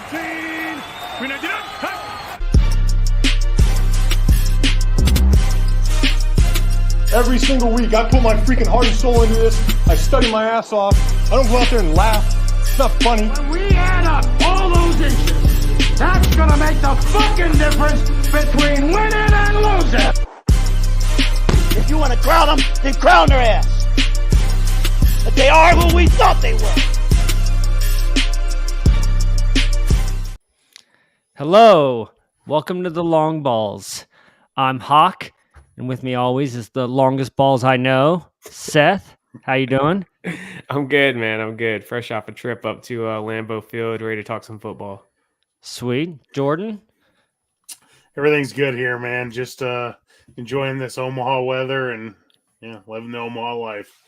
13. Every single week, I put my freaking heart and soul into this. I study my ass off. I don't go out there and laugh. It's not funny. When we add up all those inches, that's gonna make the fucking difference between winning and losing. If you want to crown them, then crown their ass. But they are who we thought they were. Hello, welcome to the Long Balls. I'm HOCH, and with me always is the longest balls I know, Seth. How you doing? I'm good, man. I'm good. Fresh off a trip up to Lambeau Field, ready to talk some football. Sweet. Jordan? Everything's good here, man. Just enjoying this Omaha weather and living the Omaha life.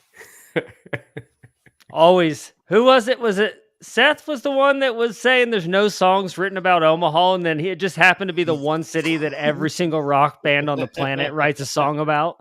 Always. Who was it? Was it Seth was the one that was saying there's no songs written about Omaha, and then it just happened to be the one city that every single rock band on the planet writes a song about?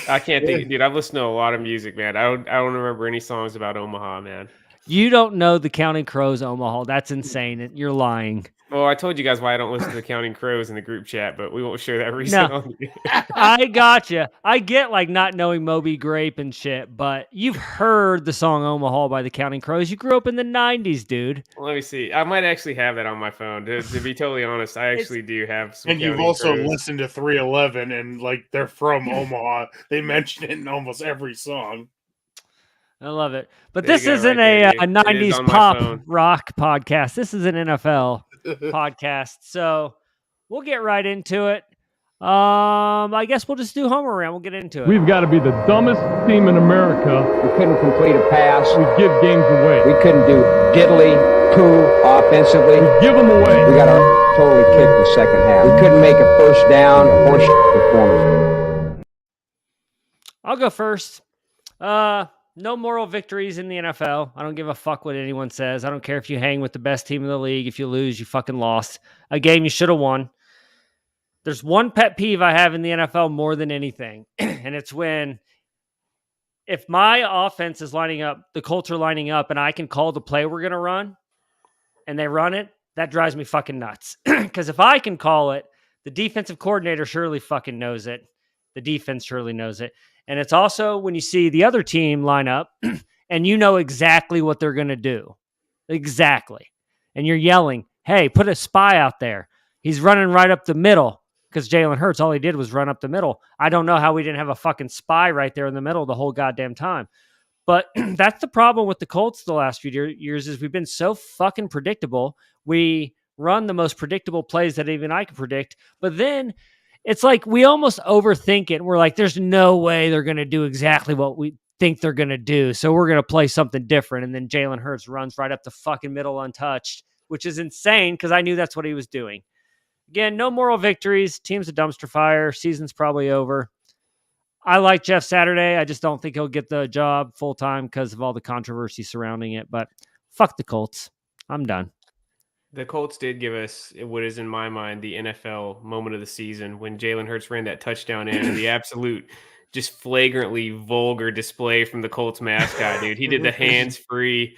I can't think, dude. I've listened to a lot of music, man. I don't remember any songs about Omaha, man. You don't know the Counting Crows Omaha. That's insane. You're lying. Well, I told you guys why I don't listen to the Counting Crows in the group chat, but we won't share that reason on you. I gotcha. I get like not knowing Moby Grape and shit, but you've heard the song Omaha by the Counting Crows. You grew up in the 90s, dude. Let me see. I might actually have that on my phone. To be totally honest, I actually do have some. And you've also listened to 311, and like they're from Omaha. They mention it in almost every song. I love it. But this isn't a 90s pop rock podcast. This is an NFL podcast. So we'll get right into it. I guess we'll just do home around. We'll get into it. We've got to be the dumbest team in America. We couldn't complete a pass. We give games away. We couldn't do diddly poo offensively. We give them away. We got our totally kicked in the second half. We couldn't make a first down or performance. I'll go first. No moral victories in the NFL. I don't give a fuck what anyone says. I don't care if you hang with the best team in the league. If you lose, you fucking lost a game you should have won. There's one pet peeve I have in the NFL more than anything, and it's if my offense is lining up, the Colts are lining up, and I can call the play we're going to run, and they run it, that drives me fucking nuts. Because if I can call it, the defensive coordinator surely fucking knows it. The defense surely knows it. And it's also when you see the other team line up and you know exactly what they're going to do. Exactly. And you're yelling, hey, put a spy out there. He's running right up the middle because Jalen Hurts, all he did was run up the middle. I don't know how we didn't have a fucking spy right there in the middle the whole goddamn time. But that's the problem with the Colts the last few years is we've been so fucking predictable. We run the most predictable plays that even I can predict. But then it's like we almost overthink it. We're like, there's no way they're going to do exactly what we think they're going to do. So we're going to play something different. And then Jalen Hurts runs right up the fucking middle untouched, which is insane because I knew that's what he was doing. Again, no moral victories. Team's a dumpster fire. Season's probably over. I like Jeff Saturday. I just don't think he'll get the job full time because of all the controversy surrounding it. But fuck the Colts. I'm done. The Colts did give us what is in my mind the NFL moment of the season when Jalen Hurts ran that touchdown in and the absolute just flagrantly vulgar display from the Colts mascot, dude. He did the hands-free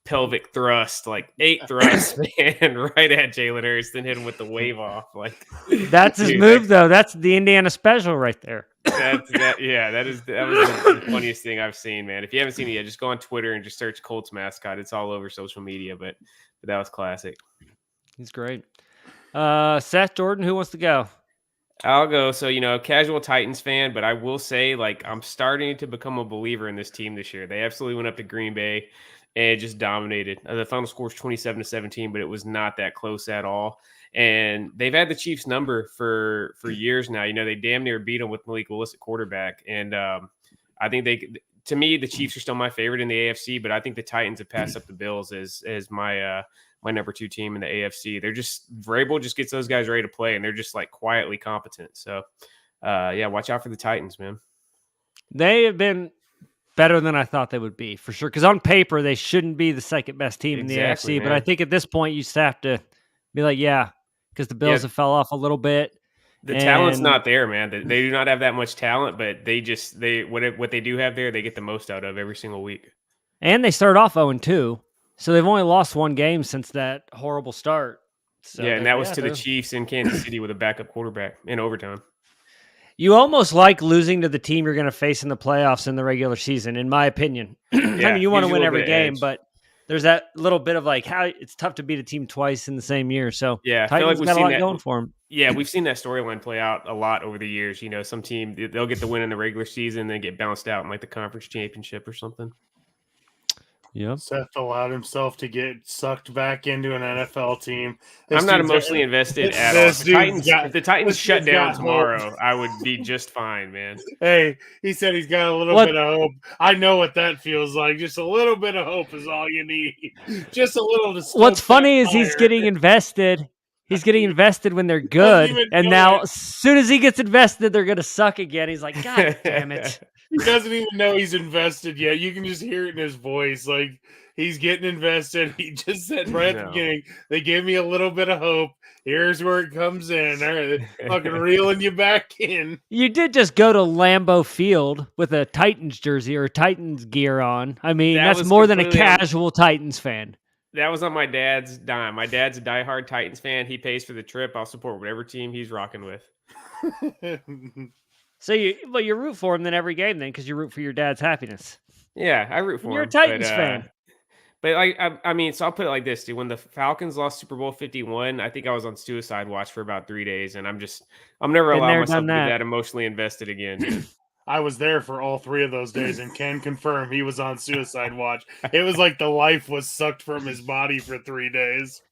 pelvic thrust, like 8 thrusts, man, right at Jalen Hurts, then hit him with the wave off. Like that's his move, though. That's the Indiana special right there. That was the funniest thing I've seen, man. If you haven't seen it yet, just go on Twitter and just search Colts mascot. It's all over social media, but that was classic. He's great. Seth, Jordan, who wants to go? I'll go. So, casual Titans fan, but I will say, like, I'm starting to become a believer in this team this year. They absolutely went up to Green Bay and just dominated. The final score is 27-17, but it was not that close at all. And they've had the Chiefs number for years now. They damn near beat them with Malik Willis at quarterback. And I think to me, the Chiefs are still my favorite in the AFC, but I think the Titans have passed up the Bills as my number 2 team in the AFC. They're just, Vrabel just gets those guys ready to play, and they're just like quietly competent. So, watch out for the Titans, man. They have been better than I thought they would be, for sure. Because on paper, they shouldn't be the second best team in the AFC. Man. But I think at this point, you just have to be like, because the Bills have fell off a little bit. The talent's not there, man. They do not have that much talent, but what they do have there, they get the most out of every single week. And they start off 0-2. So they've only lost one game since that horrible start. So and that was to the they're- Chiefs in Kansas City with a backup quarterback in overtime. You almost like losing to the team you're going to face in the playoffs in the regular season, in my opinion. I Yeah, mean, you want to gives you a win little every bit of game, edge. but there's that little bit of like how it's tough to beat a team twice in the same year. So Yeah, I feel Titans like we've got a seen lot that. going for them. Yeah, we've seen that storyline play out a lot over the years. Some team they'll get the win in the regular season, then get bounced out in like the conference championship or something. Yep. Seth allowed himself to get sucked back into an NFL team. I'm not emotionally invested at all. If the Titans shut down tomorrow, I would be just fine, man. Hey, he said he's got a little bit of hope. I know what that feels like. Just a little bit of hope is all you need. Just a little to stoke What's funny that is he's fire. getting invested. He's getting invested when they're good, even and know now it. as soon as he gets invested, they're going to suck again. He's like, God damn it. He doesn't even know he's invested yet. You can just hear it in his voice. Like, he's getting invested. He just said right at the beginning, they gave me a little bit of hope. Here's where it comes in. All right, fucking reeling you back in. You did just go to Lambeau Field with a Titans jersey or Titans gear on. I mean, That that's was more than a completely casual Titans fan. That was on my dad's dime. My dad's a diehard Titans fan. He pays for the trip. I'll support whatever team he's rocking with. So you root for him then every game then because you root for your dad's happiness. Yeah, I root for You're him. a Titans fan. But like, I mean, so I'll put it like this, dude. When the Falcons lost Super Bowl 51, I think I was on suicide watch for about 3 days, and I'm never Been allowing there, myself done to get that. that emotionally invested again. dude. I was there for all 3 of those days and can confirm he was on suicide watch. It was like the life was sucked from his body for 3 days.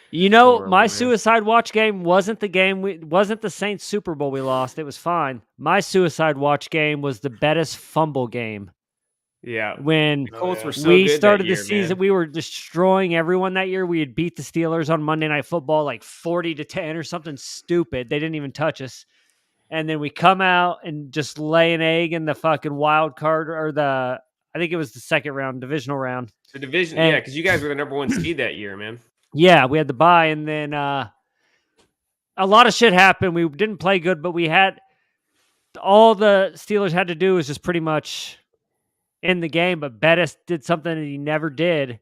You know, Horrible, my man. suicide watch game wasn't the Saints Super Bowl we lost. It was fine. My suicide watch game was the Bettis fumble game. Yeah, When the Colts were so we good started that year, the season, man. we were destroying everyone that year. We had beat the Steelers on Monday Night Football like 40-10 or something stupid. They didn't even touch us. And then we come out and just lay an egg in the fucking wild card I think it was the second round, divisional round. The division, And- yeah, because you guys were the number 1 seed that year, man. Yeah, we had the bye, and then a lot of shit happened. We didn't play good, but we had all the Steelers had to do was just pretty much in the game. But Bettis did something that he never did,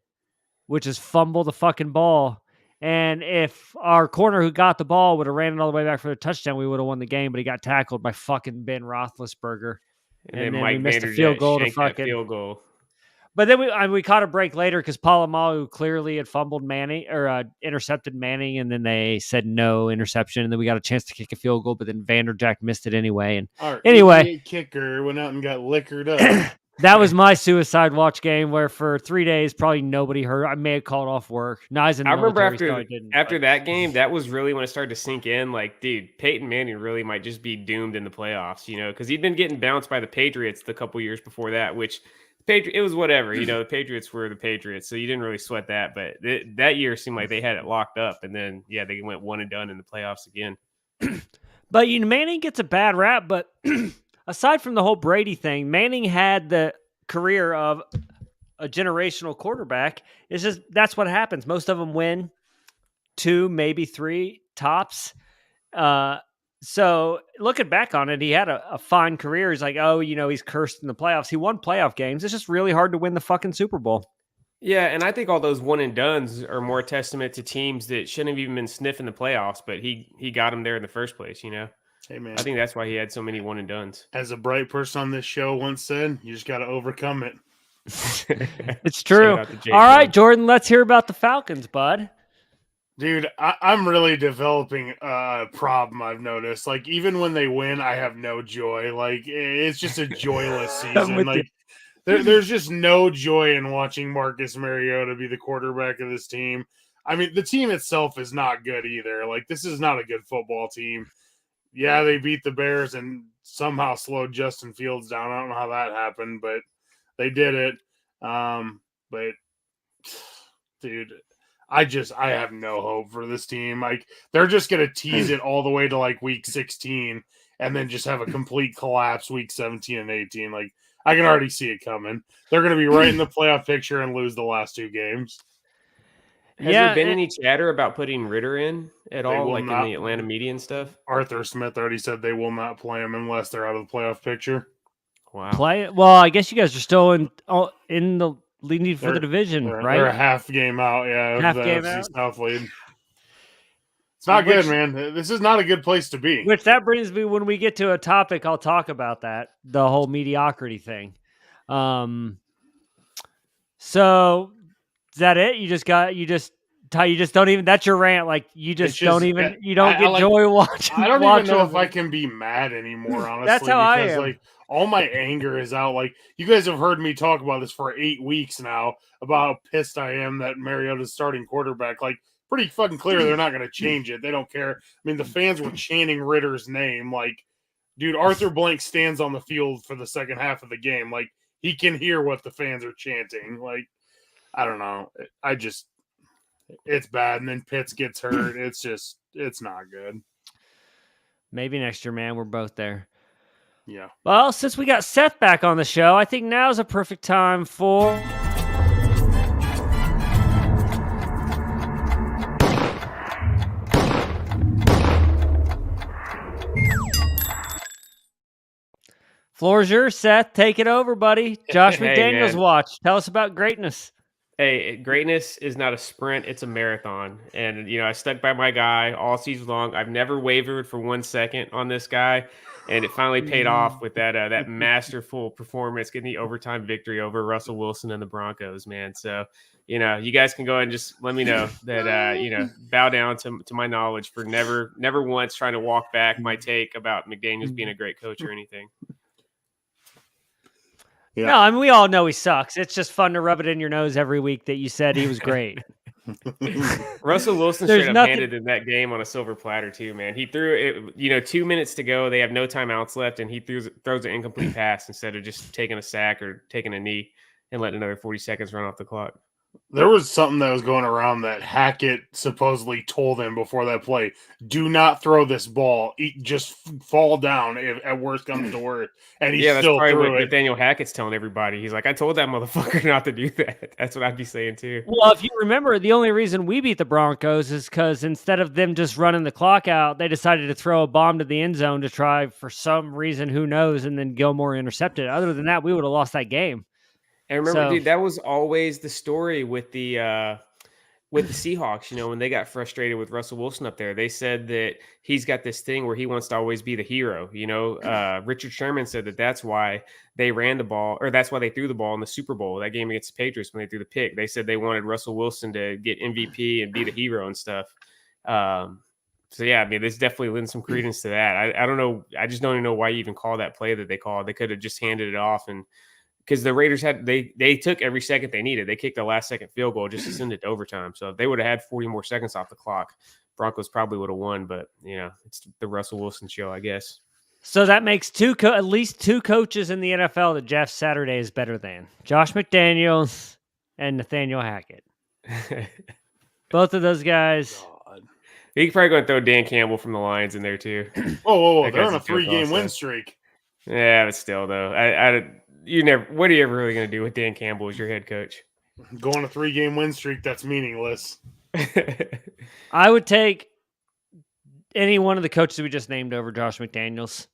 which is fumble the fucking ball. And if our corner who got the ball would have ran it all the way back for the touchdown, we would have won the game. But he got tackled by fucking Ben Roethlisberger. And then then we Mike missed a Vanderjagt field goal to shanked that fucking- field goal. But then we caught a break later because Polamalu clearly had fumbled Manning or intercepted Manning, and then they said no interception, and then we got a chance to kick a field goal, but then Vanderjagt missed it anyway. And Our Anyway. idiot kicker went out and got liquored up. that was my suicide watch game where for 3 days probably nobody heard. I may have called off work. No, I was in the I remember military, so I didn't, after but- that game, that was really when it started to sink in. Like, dude, Peyton Manning really might just be doomed in the playoffs, because he'd been getting bounced by the Patriots the couple years before that, which it was whatever. The Patriots were the Patriots, so you didn't really sweat that. But that year seemed like they had it locked up, and then they went one and done in the playoffs again. But Manning gets a bad rap, but aside from the whole Brady thing, Manning had the career of a generational quarterback. It's just that's what happens. Most of them win 2, maybe 3 tops. So looking back on it, he had a fine career. He's like, he's cursed in the playoffs. He won playoff games. It's just really hard to win the fucking Super Bowl. Yeah, and I think all those one and dones are more testament to teams that shouldn't have even been sniffing the playoffs, but he got them there in the first place. Hey, man. I think that's why he had so many one and dones. As a bright person on this show once said, you just got to overcome it. It's true. Shout out to All JBONE. right, Jordan, let's hear about the Falcons, bud. Dude, I'm really developing a problem I've noticed. Like, even when they win, I have no joy. Like, it's just a joyless season. with Like, there's just no joy in watching Marcus Mariota be the quarterback of this team. I mean, the team itself is not good either. Like, this is not a good football team. Yeah, they beat the Bears and somehow slowed Justin Fields down. I don't know how that happened, but they did it. But, dude, I have no hope for this team. Like, they're just going to tease it all the way to like week 16 and then just have a complete collapse week 17 and 18. Like, I can already see it coming. They're going to be right in the playoff picture and lose the last 2 games. Has there been any chatter about putting Ritter in at all, will like not. in the Atlanta media and stuff? Arthur Smith already said they will not play him unless they're out of the playoff picture. Wow. Play it? Well, I guess you guys are still in the lead for the division, They're right? a half game out, of Half the game NFC out. South lead. It's not good, man. This is not a good place to be. Which that brings me, when we get to a topic, I'll talk about that, the whole mediocrity thing. So is that it? You just don't even, that's your rant. Like you don't get joy watching. I don't even know if I can be mad anymore, honestly. That's how I am. Like all my anger is out. Like you guys have heard me talk about this for 8 weeks now about how pissed I am that Mariota's starting quarterback. Like pretty fucking clear they're not going to change it. They don't care. I mean, the fans were chanting Ritter's name. Like, dude, Arthur Blank stands on the field for the second half of the game. Like he can hear what the fans are chanting. Like, I don't know. It's bad. And then Pitts gets hurt. It's not good. Maybe next year, man. We're both there. Yeah. Well, since we got Seth back on the show, I think now's a perfect time for floor's yours, Seth. Take it over, buddy. Josh McDaniels watch. Tell us about greatness. Hey, greatness is not a sprint; it's a marathon. And I stuck by my guy all season long. I've never wavered for 1 second on this guy, and it finally paid off with that masterful performance, getting the overtime victory over Russell Wilson and the Broncos. Man, so you guys can go ahead and just let me know that bow down to my knowledge for never once trying to walk back my take about McDaniels being a great coach or anything. Yeah. No, I mean, we all know he sucks. It's just fun to rub it in your nose every week that you said he was great. Russell Wilson straight up handed in that game on a silver platter too, man. He threw it, 2 minutes to go. They have no timeouts left, and he throws an incomplete pass instead of just taking a sack or taking a knee and letting another 40 seconds run off the clock. There was something that was going around that Hackett supposedly told him before that play, do not throw this ball. Just fall down if at worst comes to worst. And he that's still probably threw what it. Nathaniel Hackett's telling everybody. He's like, I told that motherfucker not to do that. That's what I'd be saying too. Well, if you remember, the only reason we beat the Broncos is because instead of them just running the clock out, they decided to throw a bomb to the end zone to try, for some reason, who knows, and then Gilmore intercepted. Other than that, we would have lost that game. And remember, dude, that was always the story with the Seahawks. When they got frustrated with Russell Wilson up there, they said that he's got this thing where he wants to always be the hero. Richard Sherman said that's why they ran the ball, or that's why they threw the ball in the Super Bowl, that game against the Patriots when they threw the pick. They said they wanted Russell Wilson to get MVP and be the hero and stuff. So yeah, I mean, this definitely lends some credence to that. I don't know. I just don't even know why you even call that play that they called. They could have just handed it off, and because the Raiders they took every second they needed. They kicked the last second field goal just to send it to overtime. So if they would have had 40 more seconds off the clock, Broncos probably would have won. But it's the Russell Wilson show, I guess. So that makes at least two coaches in the NFL that Jeff Saturday is better than: Josh McDaniels and Nathaniel Hackett. Both of those guys. You could probably go and throw Dan Campbell from the Lions in there too. Whoa! They're on a 3-game win streak. Yeah, but still, though, what are you ever really going to do with Dan Campbell as your head coach? Go on a 3-game win streak, that's meaningless. I would take any one of the coaches we just named over Josh McDaniels.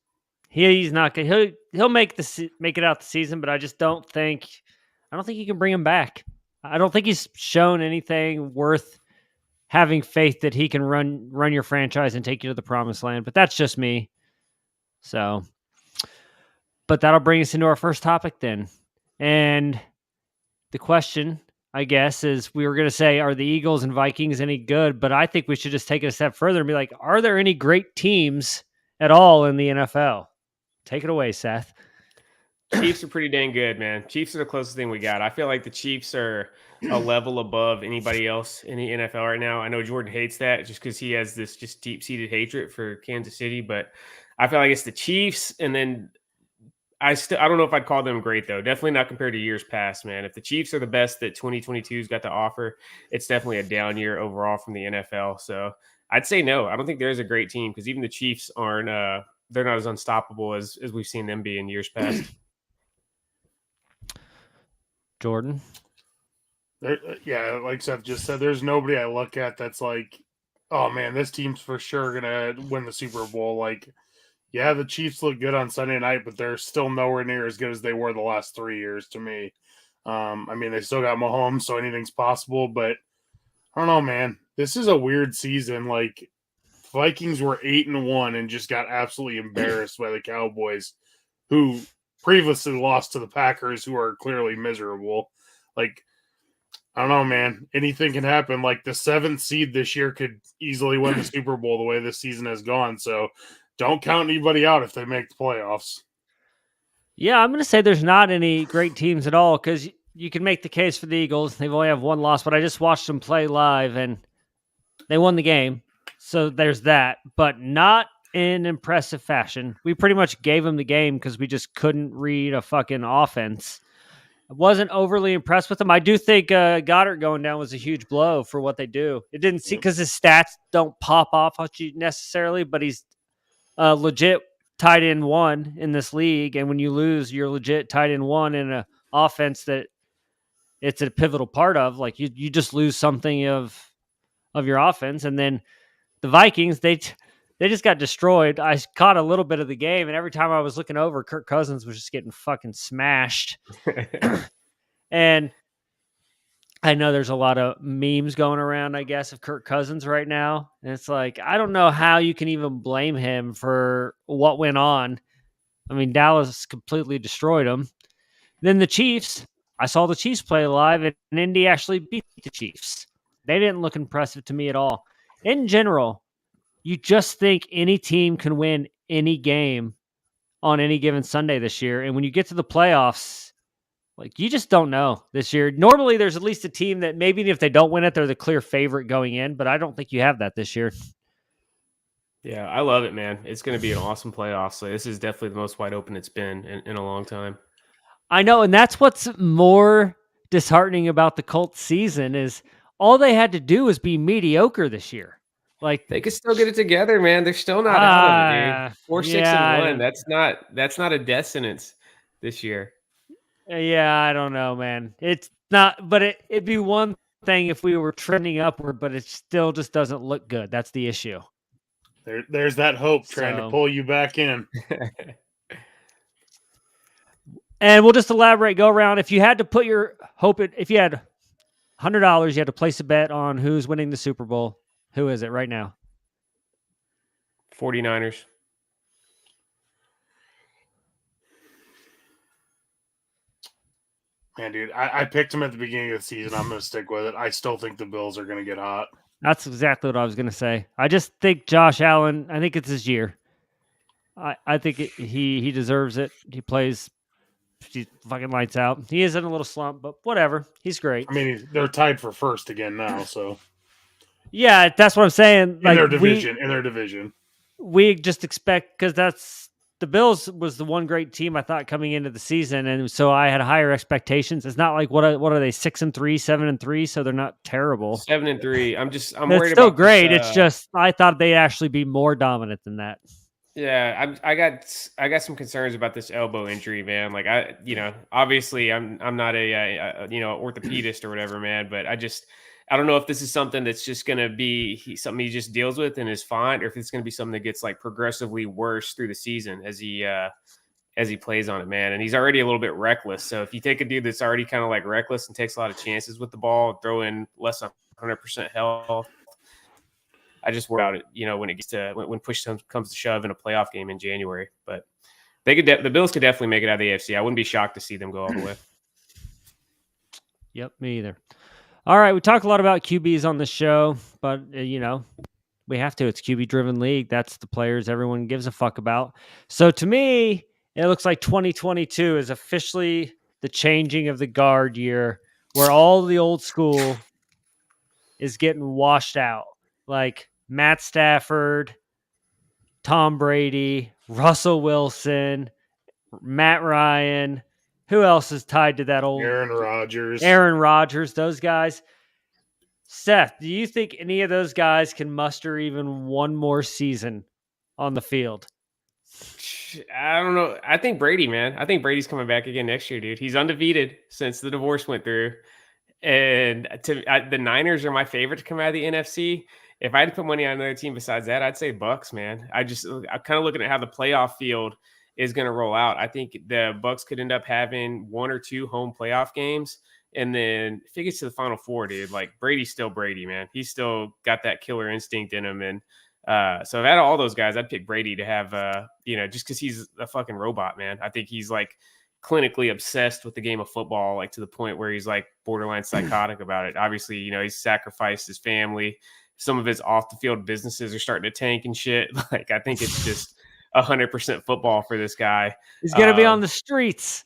He's not going. He'll make it out the season, but I don't think you can bring him back. I don't think he's shown anything worth having faith that he can run your franchise and take you to the promised land. But that's just me. So. But that'll bring us into our first topic then. And the question, I guess, is we were going to say, are the Eagles and Vikings any good? But I think we should just take it a step further and be like, are there any great teams at all in the NFL? Take it away, Seth. Chiefs are pretty dang good, man. Chiefs are the closest thing we got. I feel like the Chiefs are a level above anybody else in the NFL right now. I know Jordan hates that just because he has this just deep-seated hatred for Kansas City, but I feel like it's the Chiefs, and then I don't know if I'd call them great, though. Definitely not compared to years past, man. If the Chiefs are the best that 2022's got to offer, it's definitely a down year overall from the NFL. So I'd say no. I don't think there's a great team because even the Chiefs aren't they're not as unstoppable as we've seen them be in years past. Jordan? Yeah, like Seth just said, there's nobody I look at that's like, oh, man, this team's for sure going to win the Super Bowl. Like, yeah, the Chiefs look good on Sunday night, but they're still nowhere near as good as they were the last 3 years to me. I mean, they still got Mahomes, so anything's possible, but I don't know, man. This is a weird season. Like, Vikings were 8-1 and just got absolutely embarrassed by the Cowboys, who previously lost to the Packers, who are clearly miserable. Like, I don't know, man. Anything can happen. Like, the 7th seed this year could easily win the Super Bowl the way this season has gone. So don't count anybody out if they make the playoffs. Yeah, I'm going to say there's not any great teams at all because you can make the case for the Eagles. They've only have one loss, but I just watched them play live and they won the game. So there's that, but not in impressive fashion. We pretty much gave them the game because we just couldn't read a fucking offense. I wasn't overly impressed with them. I do think Goddard going down was a huge blow for what they do. It didn't see because his stats don't pop off necessarily, but he's legit tight end 1 in this league. And when you lose, you're legit tight end 1 in an offense that it's a pivotal part of. Like you just lose something of your offense. And then the Vikings, they just got destroyed. I caught a little bit of the game, and every time I was looking over, Kirk Cousins was just getting fucking smashed. And I know there's a lot of memes going around, I guess, of Kirk Cousins right now. And it's like, I don't know how you can even blame him for what went on. I mean, Dallas completely destroyed him. Then the Chiefs, I saw the Chiefs play live, and Indy actually beat the Chiefs. They didn't look impressive to me at all. In general, you just think any team can win any game on any given Sunday this year. And when you get to the playoffs, like, you just don't know this year. Normally, there's at least a team that maybe if they don't win it, they're the clear favorite going in, but I don't think you have that this year. Yeah, I love it, man. It's going to be an awesome playoff. So this is definitely the most wide open it's been in a long time. I know, and that's what's more disheartening about the Colts season is all they had to do was be mediocre this year. Like, they could still get it together, man. They're still not out of it, dude. 4-6-1. That's not a death sentence this year. Yeah, I don't know, man. It's not, but it'd be one thing if we were trending upward, but it still just doesn't look good. That's the issue. There's that hope trying to pull you back in. And we'll just elaborate, go around. If you had to put your hope in, if you had $100, you had to place a bet on who's winning the Super Bowl. Who is it right now? 49ers. Man, dude, I picked them at the beginning of the season. I'm going to stick with it. I still think the Bills are going to get hot. That's exactly what I was going to say. I just think Josh Allen, I think it's his year. I think he deserves it. He plays fucking lights out. He is in a little slump, but whatever. He's great. I mean, they're tied for first again now, so. Yeah, that's what I'm saying. Like, in their division. We just expect, because the Bills was the one great team I thought coming into the season, and so I had higher expectations. It's not like what are they 6-3, 7-3, so they're not terrible. 7-3. I'm it's worried still about great. This, it's just I thought they'd actually be more dominant than that. Yeah, I got some concerns about this elbow injury, man. Like obviously I'm not a orthopedist or whatever, man, but I don't know if this is something that's just going to be something he just deals with and is fine, or if it's going to be something that gets like progressively worse through the season as he plays on it, man. And he's already a little bit reckless. So if you take a dude that's already kind of like reckless and takes a lot of chances with the ball, throw in less than 100% health, I just worry about it, when it gets to when push comes to shove in a playoff game in January. But the Bills could definitely make it out of the AFC. I wouldn't be shocked to see them go all the way. Yep, me either. All right, we talk a lot about QBs on the show, but we have to. It's QB-driven league. That's the players everyone gives a fuck about. So to me, it looks like 2022 is officially the changing of the guard year, where all the old school is getting washed out. Like Matt Stafford, Tom Brady, Russell Wilson, Matt Ryan. Who else is tied to that old Aaron Rodgers, those guys. Seth, do you think any of those guys can muster even one more season on the field? I don't know. I think Brady, man. I think Brady's coming back again next year, dude. He's undefeated since the divorce went through. And the Niners are my favorite to come out of the NFC. If I had to put money on another team besides that, I'd say Bucks, man. I'm kind of looking at how the playoff field is going to roll out. I think the Bucks could end up having 1 or 2 home playoff games. And then if it gets to the Final Four, dude, like Brady's still Brady, man. He's still got that killer instinct in him. And so out of all those guys, I'd pick Brady to have, just because he's a fucking robot, man. I think he's like clinically obsessed with the game of football, like to the point where he's like borderline psychotic about it. Obviously, he's sacrificed his family. Some of his off the field businesses are starting to tank and shit. Like, I think it's just 100% football for this guy. He's going to be on the streets.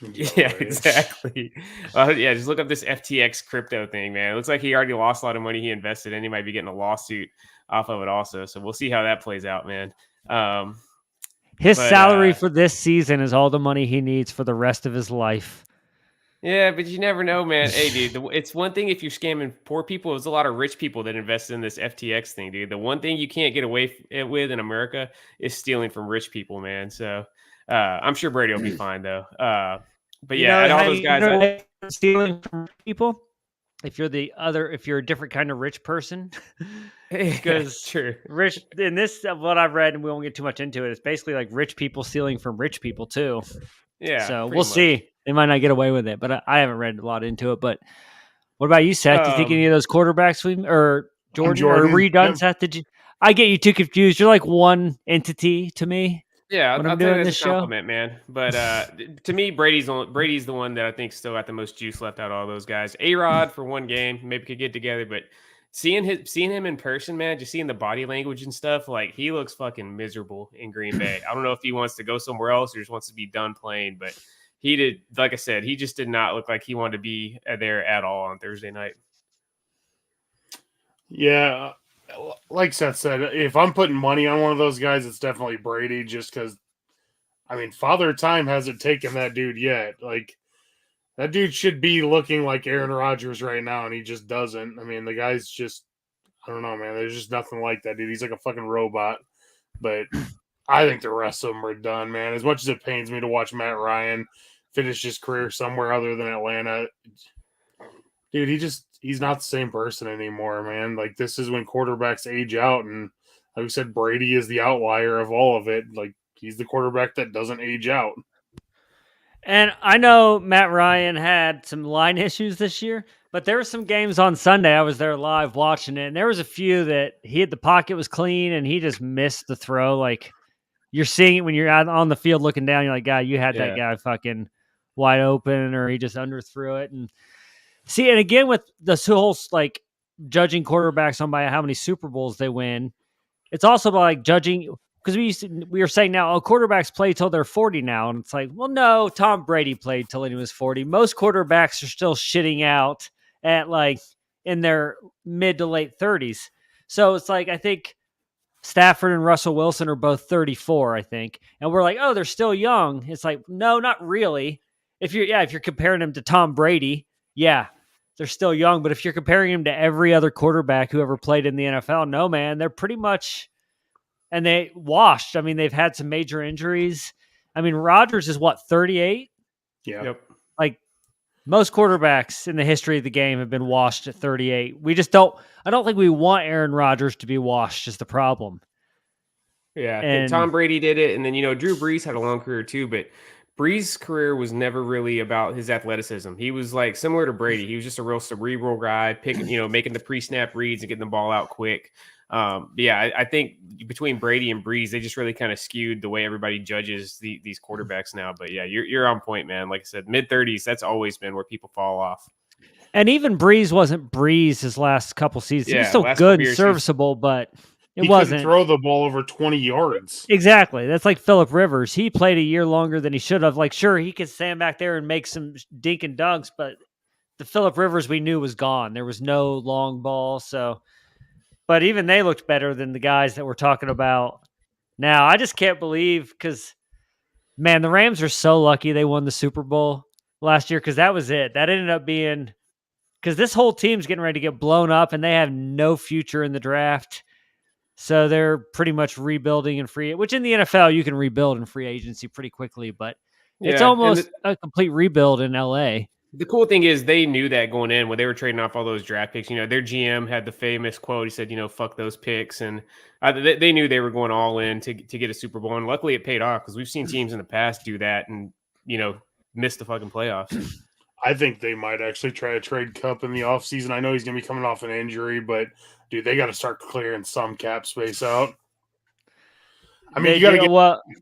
Yeah, exactly. Just look up this FTX crypto thing, man. It looks like he already lost a lot of money he invested in. He might be getting a lawsuit off of it also. So we'll see how that plays out, man. His salary for this season is all the money he needs for the rest of his life. Yeah, but you never know, man. Hey, dude, it's one thing if you're scamming poor people. There's a lot of rich people that invest in this FTX thing, dude. The one thing you can't get away with in America is stealing from rich people, man. So I'm sure Brady will be fine, though. But yeah, and all those guys stealing from people. If you're a different kind of rich person, because true. Rich in this, what I've read, and we won't get too much into it, it's basically like rich people stealing from rich people too. Yeah. So we'll see. They might not get away with it, but I haven't read a lot into it. But what about you, Seth? Do you think any of those quarterbacks or Jordan or redone, Seth? Did you? I get you too confused. You're like one entity to me. Yeah, when I'll I'm doing take this a compliment, man. But to me, Brady's the one that I think still got the most juice left out of all those guys. A-Rod for one game, maybe could get together, but seeing him in person, man, just seeing the body language and stuff, like he looks fucking miserable in Green Bay. I don't know if he wants to go somewhere else or just wants to be done playing, but he did, like I said, he just did not look like he wanted to be there at all on Thursday night. Yeah. Like Seth said, if I'm putting money on one of those guys, it's definitely Brady, just because, Father Time hasn't taken that dude yet. Like, that dude should be looking like Aaron Rodgers right now, and he just doesn't. The guy's just, I don't know, man. There's just nothing like that dude. He's like a fucking robot. But I think the rest of them are done, man. As much as it pains me to watch Matt Ryan finish his career somewhere other than Atlanta, dude, he's not the same person anymore, man. Like, this is when quarterbacks age out, and like we said, Brady is the outlier of all of it. Like, he's the quarterback that doesn't age out. And I know Matt Ryan had some line issues this year, but there were some games on Sunday. I was there live watching it, and there was a few that the pocket was clean, and he just missed the throw. Like, you're seeing it when you're out on the field looking down. You're like, God, you had that guy fucking wide open, or he just underthrew it. And see, and again with this whole like judging quarterbacks on by how many Super Bowls they win, it's also about like judging, because we were saying now, quarterbacks play till they're 40 now, and it's like, well, no, Tom Brady played till he was 40. Most quarterbacks are still shitting out at like in their mid to late 30s. So it's like, I think Stafford and Russell Wilson are both 34, I think, and we're like, oh, they're still young. It's like, no, not really. If you're comparing them to Tom Brady, yeah, they're still young. But if you're comparing him to every other quarterback who ever played in the NFL, no, man, they're pretty much, and they washed. They've had some major injuries. Rodgers is 38? Yeah. Yep. Like, most quarterbacks in the history of the game have been washed at 38. I don't think we want Aaron Rodgers to be washed is the problem. Yeah. I think Tom Brady did it. And then, Drew Brees had a long career too, but Brees' career was never really about his athleticism. He was like similar to Brady. He was just a real cerebral guy, making the pre-snap reads and getting the ball out quick. I think between Brady and Brees, they just really kind of skewed the way everybody judges these quarterbacks now. But yeah, you're on point, man. Like I said, mid-30s, that's always been where people fall off. And even Brees wasn't Brees his last couple seasons. Yeah, he was still good and serviceable, but it wasn't. He couldn't throw the ball over 20 yards. Exactly. That's like Phillip Rivers. He played a year longer than he should have. Like, sure, he could stand back there and make some dink and dunks, but the Phillip Rivers we knew was gone. There was no long ball. So, but even they looked better than the guys that we're talking about now. I just can't believe, because, man, the Rams are so lucky they won the Super Bowl last year, because that was it. That ended up being, because this whole team's getting ready to get blown up and they have no future in the draft. So they're pretty much rebuilding in free, which in the NFL, you can rebuild in free agency pretty quickly, but it's almost a complete rebuild in LA. The cool thing is they knew that going in when they were trading off all those draft picks. Their GM had the famous quote. He said, "Fuck those picks," and they knew they were going all in to get a Super Bowl. And luckily, it paid off because we've seen teams in the past do that and miss the fucking playoffs. I think they might actually try to trade Cup in the offseason. I know he's going to be coming off an injury, but dude, they got to start clearing some cap space out. I mean, you got to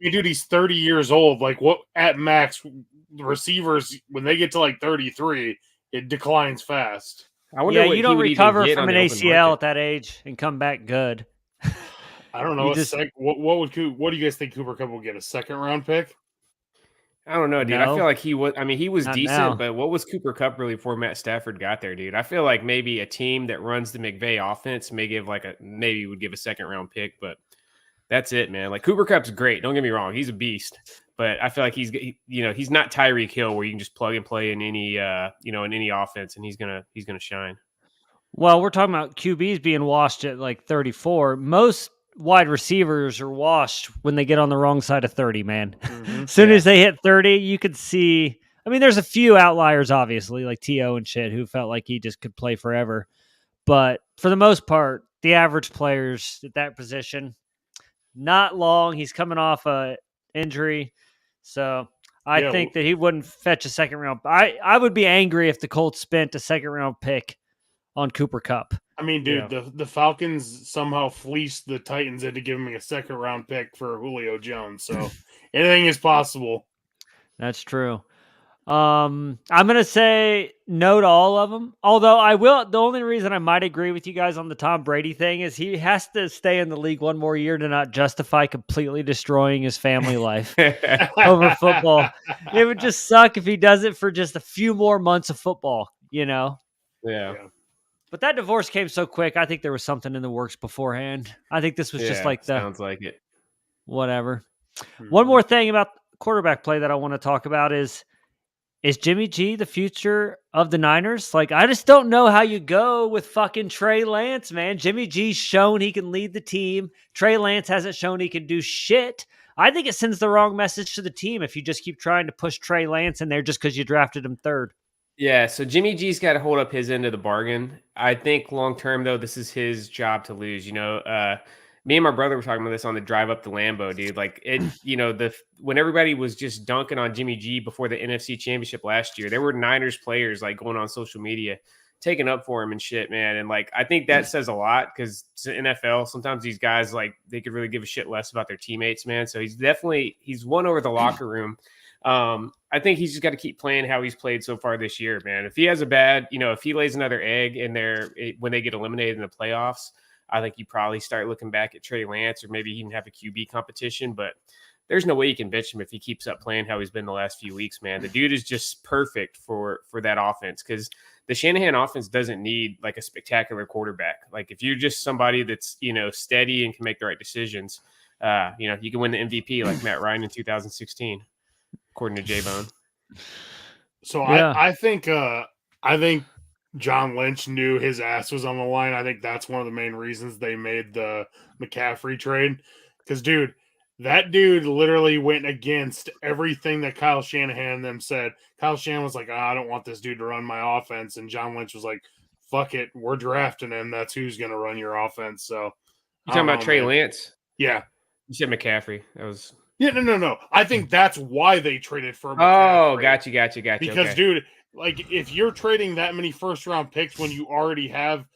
get dude. He's 30 years old. Like, what at max? Receivers, when they get to like 33, it declines fast. I wonder you don't recover from an ACL at that age and come back good. I don't know. What do you guys think Cooper Kupp will get? A second round pick? I don't know, dude. No. I feel like he was. I mean, he was Not decent, now. but what was Cooper Kupp really before Matt Stafford got there, dude? I feel like maybe a team that runs the McVay offense maybe would give a second round pick, but that's it, man. Like Cooper Kupp's great. Don't get me wrong; he's a beast. But I feel like he's not Tyreek Hill where you can just plug and play in any in any offense and he's gonna shine. Well, we're talking about QBs being washed at like 34. Most wide receivers are washed when they get on the wrong side of 30, man. Mm-hmm. As soon as they hit 30, you could see. I mean, there's a few outliers, obviously, like T.O. and shit, who felt like he just could play forever. But for the most part, the average players at that position, not long. He's coming off a injury. So I think that he wouldn't fetch a second round. I would be angry if the Colts spent a second round pick on Cooper Kupp. I mean, dude, the Falcons somehow fleeced the Titans into giving me a second round pick for Julio Jones. So anything is possible. That's true. I'm going to say no to all of them. Although the only reason I might agree with you guys on the Tom Brady thing is he has to stay in the league one more year to not justify completely destroying his family life over football. It would just suck if he does it for just a few more months of football, Yeah. But that divorce came so quick. I think there was something in the works beforehand. I think this was just like sounds like it. Whatever. One more thing about quarterback play that I want to talk about is Jimmy G the future of the Niners? Like, I just don't know how you go with fucking Trey Lance, man. Jimmy G's shown he can lead the team. Trey Lance hasn't shown he can do shit. I think it sends the wrong message to the team if you just keep trying to push Trey Lance in there just because you drafted him third. Yeah, so Jimmy G's got to hold up his end of the bargain. I think long-term, though, this is his job to lose. Me and my brother were talking about this on the drive up to Lambeau, dude. Like when everybody was just dunking on Jimmy G before the NFC Championship last year, there were Niners players like going on social media, taking up for him and shit, man. And like I think that says a lot because it's the NFL. Sometimes these guys like they could really give a shit less about their teammates, man. So he's won over the locker room. I think he's just got to keep playing how he's played so far this year, man. If he has a bad, if he lays another egg in there when they get eliminated in the playoffs, I think you probably start looking back at Trey Lance or maybe even have a QB competition, but there's no way you can bench him if he keeps up playing how he's been the last few weeks, man. The dude is just perfect for that offense because the Shanahan offense doesn't need like a spectacular quarterback. Like if you're just somebody that's, steady and can make the right decisions, you can win the MVP like Matt Ryan in 2016, according to JBONE. So yeah. I think John Lynch knew his ass was on the line. I think that's one of the main reasons they made the McCaffrey trade. Because, dude, that dude literally went against everything that Kyle Shanahan and them said. Kyle Shanahan was like, I don't want this dude to run my offense. And John Lynch was like, fuck it. We're drafting him. That's who's going to run your offense. So you're talking about Trey Lance? Yeah. You said McCaffrey. That was... Yeah, no. I think that's why they traded for McCaffrey. Oh, gotcha. Because, dude, like, if you're trading that many first-round picks when you already have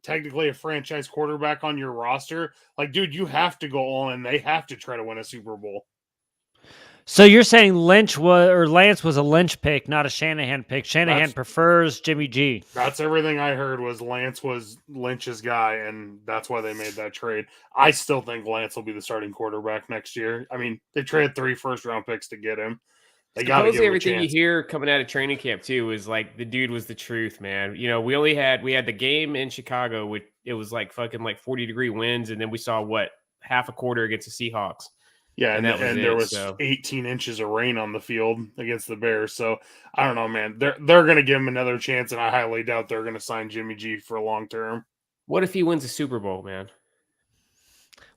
technically a franchise quarterback on your roster, like, dude, you have to go all in. They have to try to win a Super Bowl. So you're saying Lance was a Lynch pick, not a Shanahan pick. Shanahan prefers Jimmy G. That's everything I heard was Lance was Lynch's guy, and that's why they made that trade. I still think Lance will be the starting quarterback next year. I mean, they traded 3 first-round picks to get him. They got to give him everything a chance. You hear coming out of training camp too is like the dude was the truth, man. We had the game in Chicago, which it was like fucking like 40-degree winds, and then we saw half a quarter against the Seahawks. Yeah, and there was 18 inches of rain on the field against the Bears. So I don't know, man. They're going to give him another chance, and I highly doubt they're going to sign Jimmy G for long term. What if he wins a Super Bowl, man?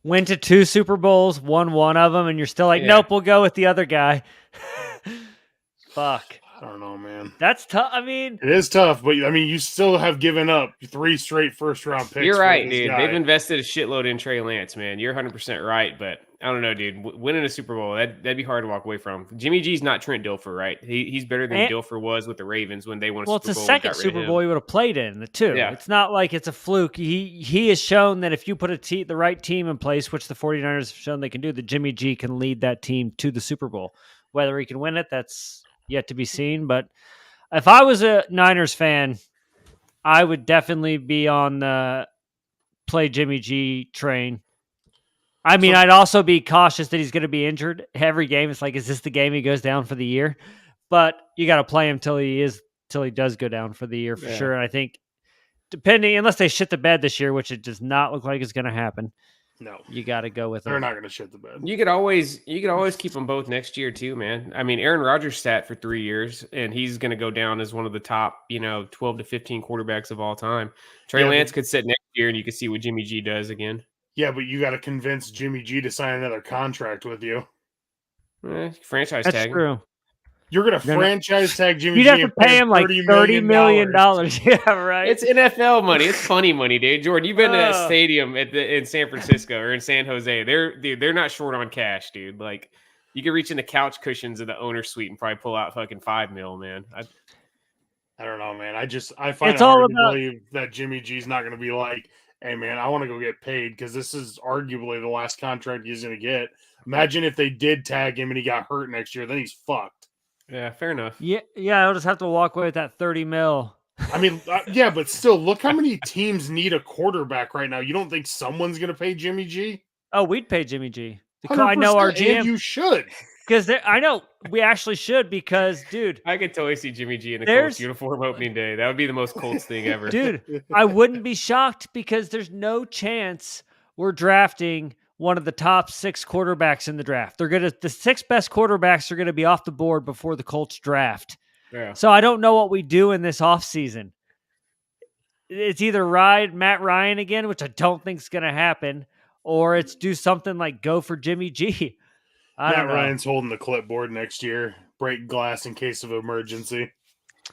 Went to 2 Super Bowls, won one of them, and you're still like, nope, we'll go with the other guy. Fuck. I don't know, man. That's tough. I mean, It is tough, but I mean, you still have given up 3 straight first-round picks. You're for right, this dude. guy. They've invested a shitload in Trey Lance, man. You're 100% right, but I don't know, dude. Winning a Super Bowl, that'd be hard to walk away from. Jimmy G's not Trent Dilfer, right? He's better than Dilfer was with the Ravens when they won a well, Super it's Bowl. the second Super Bowl he would have played in, too. Yeah. It's not like it's a fluke. He has shown that if you put the right team in place, which the 49ers have shown they can do, that Jimmy G can lead that team to the Super Bowl. Whether he can win it, that's yet to be seen, but if I was a Niners fan, I would definitely be on the play Jimmy G train. I mean, I'd also be cautious that he's going to be injured every game. It's like, is this the game he goes down for the year? But you got to play him till he does go down for the year for sure. And I think unless they shit the bed this year, which it does not look like is going to happen. No, you got to go with them. They're not going to shit the bed. You could always keep them both next year too, man. I mean, Aaron Rodgers sat for 3 years, and he's going to go down as one of the top, 12 to 15 quarterbacks of all time. Trey Lance could sit next year, and you could see what Jimmy G does again. Yeah, but you got to convince Jimmy G to sign another contract with you. Franchise That's tag. True. You're going to franchise tag Jimmy You'd G. You'd have to pay him like $30 million. Yeah, right. It's NFL money. It's funny money, dude. Jordan, you've been to that stadium in San Francisco or in San Jose. They're not short on cash, dude. Like, you could reach in the couch cushions of the owner's suite and probably pull out fucking $5 million, man. I don't know, man. I find it hard to believe that Jimmy G's not going to be like, hey, man, I want to go get paid because this is arguably the last contract he's going to get. Imagine if they did tag him and he got hurt next year. Then he's fucked. Yeah, fair enough. Yeah, I'll just have to walk away with that $30 million. I mean, yeah, but still, look how many teams need a quarterback right now. You don't think someone's going to pay Jimmy G? Oh, we'd pay Jimmy G. I know our GM. And you should. Because I know we actually should because, dude. I could totally see Jimmy G in a Colts uniform opening day. That would be the most Colts thing ever. Dude, I wouldn't be shocked because there's no chance we're drafting one of the top 6 quarterbacks in the draft. The 6 best quarterbacks are going to be off the board before the Colts draft. Yeah. So I don't know what we do in this offseason. It's either ride Matt Ryan again, which I don't think is going to happen, or it's do something like go for Jimmy G. Matt Ryan's holding the clipboard next year. Break glass in case of emergency.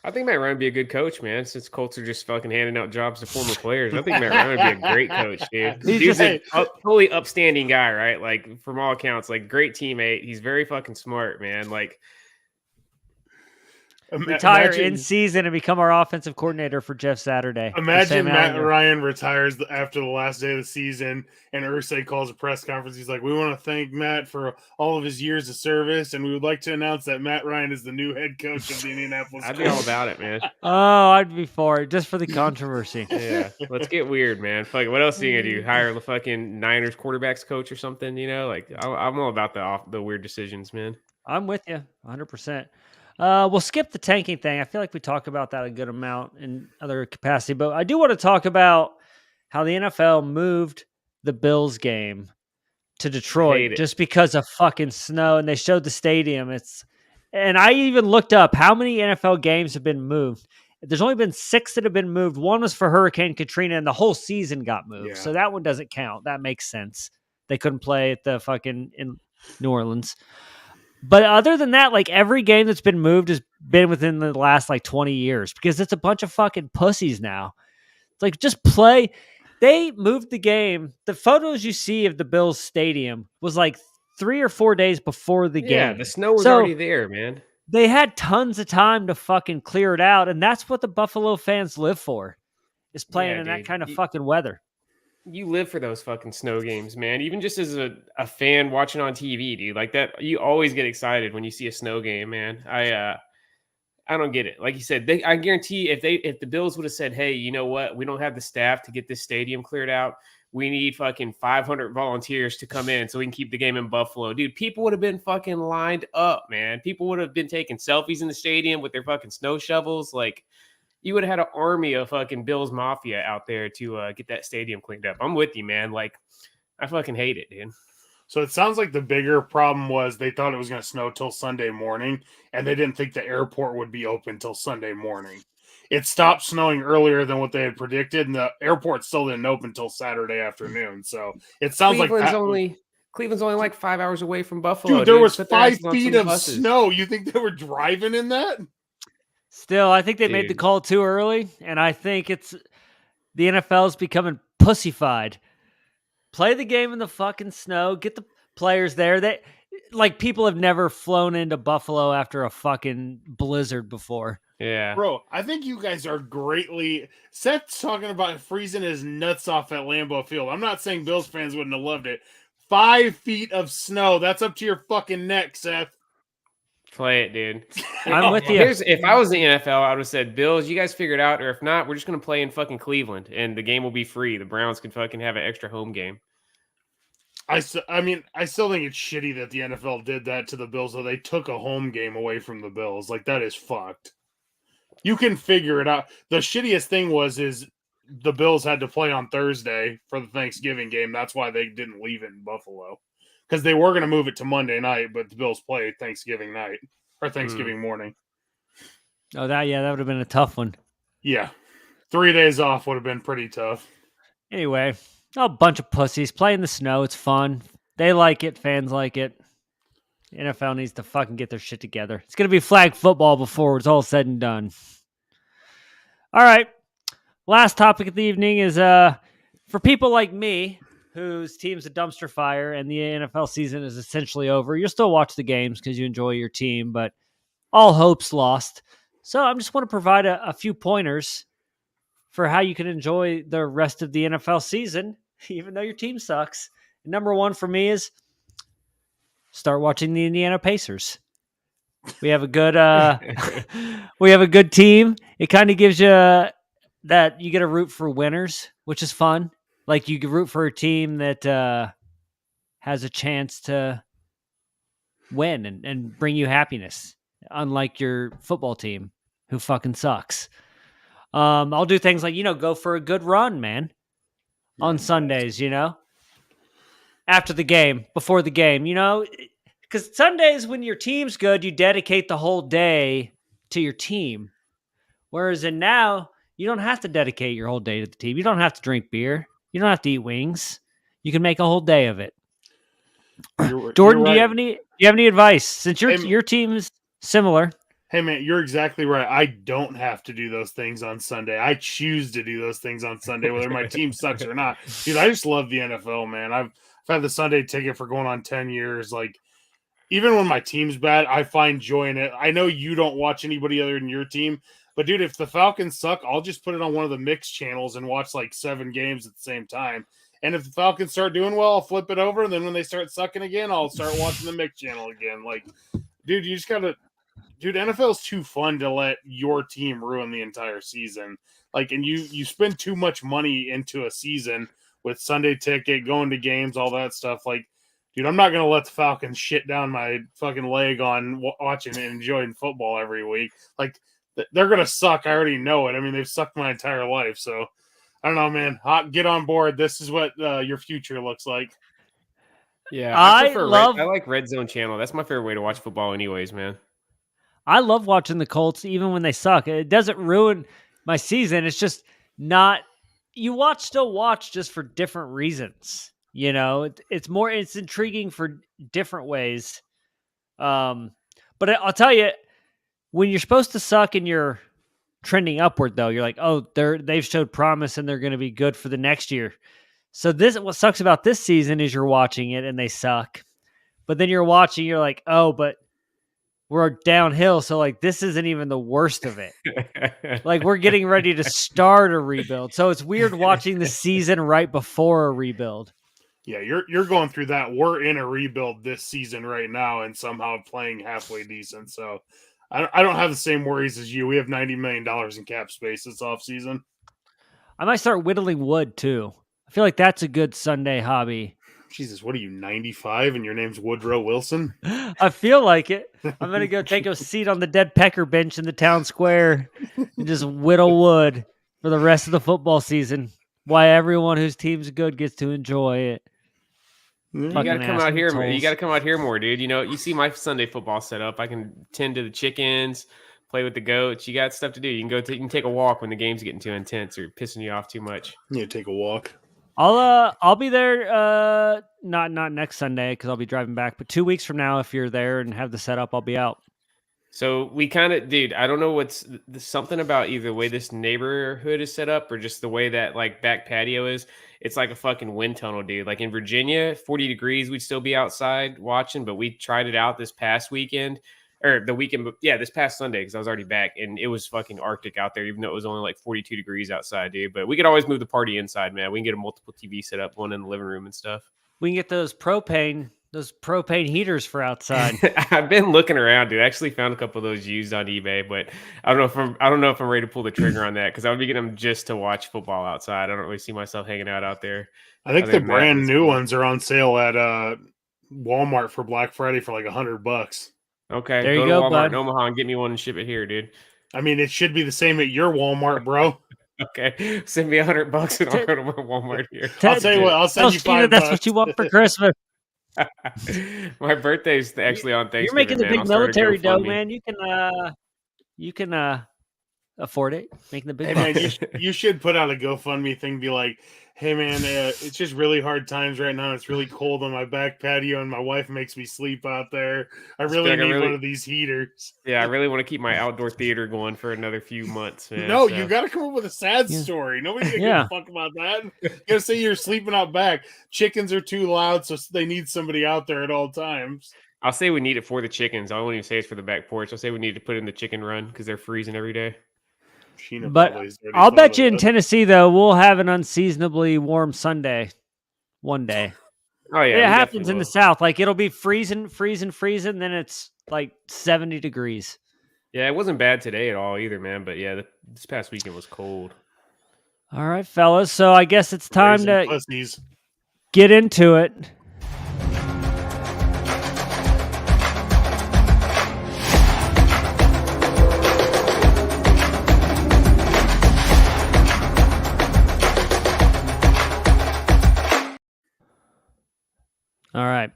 I think Matt Ryan would be a good coach, man, since Colts are just fucking handing out jobs to former players. I think Matt Ryan would be a great coach, dude. He's a totally upstanding guy, right? Like, from all accounts, like, great teammate. He's very fucking smart, man. Like, retire in season and become our offensive coordinator for Jeff Saturday. Imagine Matt Ryan retires after the last day of the season and Irsay calls a press conference. He's like, we want to thank Matt for all of his years of service, and we would like to announce that Matt Ryan is the new head coach of the Indianapolis I'd be all about it, man. Oh, I'd be for it, just for the controversy. Yeah, let's get weird, man. Fuck, what else are you going to do? Hire the fucking Niners quarterbacks coach or something, Like, I'm all about the weird decisions, man. I'm with you, 100%. We'll skip the tanking thing. I feel like we talk about that a good amount in other capacity, but I do want to talk about how the NFL moved the Bills game to Detroit just because of fucking snow, and they showed the stadium. And I even looked up how many NFL games have been moved. There's only been 6 that have been moved. One was for Hurricane Katrina, and the whole season got moved. Yeah. So that one doesn't count. That makes sense. They couldn't play at the fucking in New Orleans. But other than that, like every game that's been moved has been within the last like 20 years because it's a bunch of fucking pussies now. It's like just play. They moved the game. The photos you see of the Bills stadium was like 3 or 4 days before the game. Yeah, the snow was already there, man. They had tons of time to fucking clear it out, and that's what the Buffalo fans live for, is playing in that kind of fucking weather. You live for those fucking snow games, man. Even just as a fan watching on TV, dude, like that, you always get excited when you see a snow game, man. I don't get it. Like you said, I guarantee if the Bills would have said, hey, you know what? We don't have the staff to get this stadium cleared out. We need fucking 500 volunteers to come in so we can keep the game in Buffalo. Dude, people would have been fucking lined up, man. People would have been taking selfies in the stadium with their fucking snow shovels. Like, you would have had an army of fucking Bills Mafia out there to get that stadium cleaned up. I'm with you, man. Like, I fucking hate it, dude. So it sounds like the bigger problem was they thought it was going to snow till Sunday morning, and they didn't think the airport would be open till Sunday morning. It stopped snowing earlier than what they had predicted, and the airport still didn't open till Saturday afternoon. So it sounds Cleveland's only like 5 hours away from Buffalo. Dude, there was 5 feet of snow. You think they were driving in that? Still, I think they made the Dude. call too early, and I think it's the NFL's becoming pussyfied. Play the game in the fucking snow. Get the players there. People have never flown into Buffalo after a fucking blizzard before. Yeah. Bro, I think you guys are greatly... Seth's talking about freezing his nuts off at Lambeau Field. I'm not saying Bills fans wouldn't have loved it. 5 feet of snow. That's up to your fucking neck, Seth. Play it, dude. I'm with you. If I was the NFL, I would have said, Bills, you guys figure it out. Or if not, we're just going to play in fucking Cleveland. And the game will be free. The Browns can fucking have an extra home game. I still think it's shitty that the NFL did that to the Bills, though. They took a home game away from the Bills. Like, that is fucked. You can figure it out. The shittiest thing is the Bills had to play on Thursday for the Thanksgiving game. That's why they didn't leave it in Buffalo. Because they were going to move it to Monday night, but the Bills play Thanksgiving night or Thanksgiving morning. Oh, that would have been a tough one. Yeah. 3 days off would have been pretty tough. Anyway, a bunch of pussies play in the snow. It's fun. They like it. Fans like it. NFL needs to fucking get their shit together. It's going to be flag football before it's all said and done. All right. Last topic of the evening is for people like me, whose team's a dumpster fire and the NFL season is essentially over. You'll still watch the games because you enjoy your team, but all hope's lost. So I just want to provide a few pointers for how you can enjoy the rest of the NFL season, even though your team sucks. Number one for me is start watching the Indiana Pacers. We have a good team. It kind of gives you that you get to root for winners, which is fun. Like you can root for a team that has a chance to win and bring you happiness, unlike your football team who fucking sucks. I'll do things like, go for a good run, man, on Sundays, after the game, before the game, because Sundays when your team's good, you dedicate the whole day to your team. Whereas now you don't have to dedicate your whole day to the team. You don't have to drink beer. You don't have to eat wings. You can make a whole day of it. Jordan, right. do you have any advice since your team is similar? Hey, man, you're exactly right. I don't have to do those things on Sunday. I choose to do those things on Sunday, whether my team sucks or not. Dude, I just love the NFL, man. I've had the Sunday ticket for going on 10 years. Like, even when my team's bad, I find joy in it. I know you don't watch anybody other than your team, but, dude, if the Falcons suck, I'll just put it on one of the mixed channels and watch, 7 games at the same time. And if the Falcons start doing well, I'll flip it over, and then when they start sucking again, I'll start watching the mixed channel again. Like, dude, you just got to... Dude, NFL's too fun to let your team ruin the entire season. And you spend too much money into a season with Sunday ticket, going to games, all that stuff. Dude, I'm not going to let the Falcons shit down my fucking leg on watching and enjoying football every week. They're going to suck. I already know it. I mean, they've sucked my entire life. So, I don't know, man. Get on board. This is what your future looks like. Yeah, I like Red Zone Channel. That's my favorite way to watch football anyways, man. I love watching the Colts even when they suck. It doesn't ruin my season. It's just not still watch just for different reasons. It's intriguing for different ways. But I'll tell you, when you're supposed to suck and you're trending upward though, you're like, oh, they've showed promise and they're going to be good for the next year. So what sucks about this season is you're watching it and they suck, but then you're like, oh, but we're downhill. So this isn't even the worst of it. We're getting ready to start a rebuild. So it's weird watching the season right before a rebuild. Yeah, you're going through that. We're in a rebuild this season right now and somehow playing halfway decent. So I don't have the same worries as you. We have $90 million in cap space this offseason. I might start whittling wood too. I feel like that's a good Sunday hobby. Jesus, what are you, 95 and your name's Woodrow Wilson? I feel like it. I'm going to go take a seat on the dead pecker bench in the town square and just whittle wood for the rest of the football season. Why everyone whose team's good gets to enjoy it. You got to come out here, man. You got to come out here more, dude. You see my Sunday football setup. I can tend to the chickens, play with the goats. You got stuff to do. You can take a walk when the game's getting too intense or pissing you off too much. Yeah, take a walk. I'll be there not next Sunday because I'll be driving back, but 2 weeks from now, if you're there and have the setup, I'll be out. So we kind of, dude, I don't know what's something about either the way this neighborhood is set up or just the way that like back patio is. It's like a fucking wind tunnel, dude. Like in Virginia, 40 degrees, we'd still be outside watching, but we tried it out this past weekend or the weekend. Yeah, this past Sunday because I was already back and it was fucking Arctic out there, even though it was only like 42 degrees outside, dude. But we could always move the party inside, man. We can get a multiple TV set up, one in the living room and stuff. We can get those propane heaters for outside. I've been looking around, dude. I actually found a couple of those used on eBay, but I don't know if I'm ready to pull the trigger on that because I would be getting them just to watch football outside. I don't really see myself hanging out there. I think the brand new ones are on sale at Walmart for Black Friday for like $100. Okay, there you go go, to Walmart bud. in Omaha and get me one and ship it here, dude. I mean, it should be the same at your Walmart, bro. Okay, send me $100 and I'll go to my Walmart here. I'll tell you what, I'll send you $5. That's what you want for Christmas. My birthday's actually on Thanksgiving. You're making the man. big I'll start a military dough, GoFundMe. man. You can afford it. Making the big. Hey man, you should put out a GoFundMe thing. Be like, hey man, it's just really hard times right now. It's really cold on my back patio, and my wife makes me sleep out there. I really need one of these heaters. Yeah, I really want to keep my outdoor theater going for another few months, man. No, you got to come up with a sad story. Nobody's gonna give a fuck about that. You gotta say you're sleeping out back. Chickens are too loud, so they need somebody out there at all times. I'll say we need it for the chickens. I won't even say it's for the back porch. I'll say we need to put in the chicken run because they're freezing every day. But I'll bet you in Tennessee, though, we'll have an unseasonably warm Sunday one day. Oh, yeah. It happens in the South. Like, it'll be freezing. Then it's like 70 degrees. Yeah, it wasn't bad today at all either, man. But yeah, this past weekend was cold. All right, fellas. So I guess it's time to get into it. All right.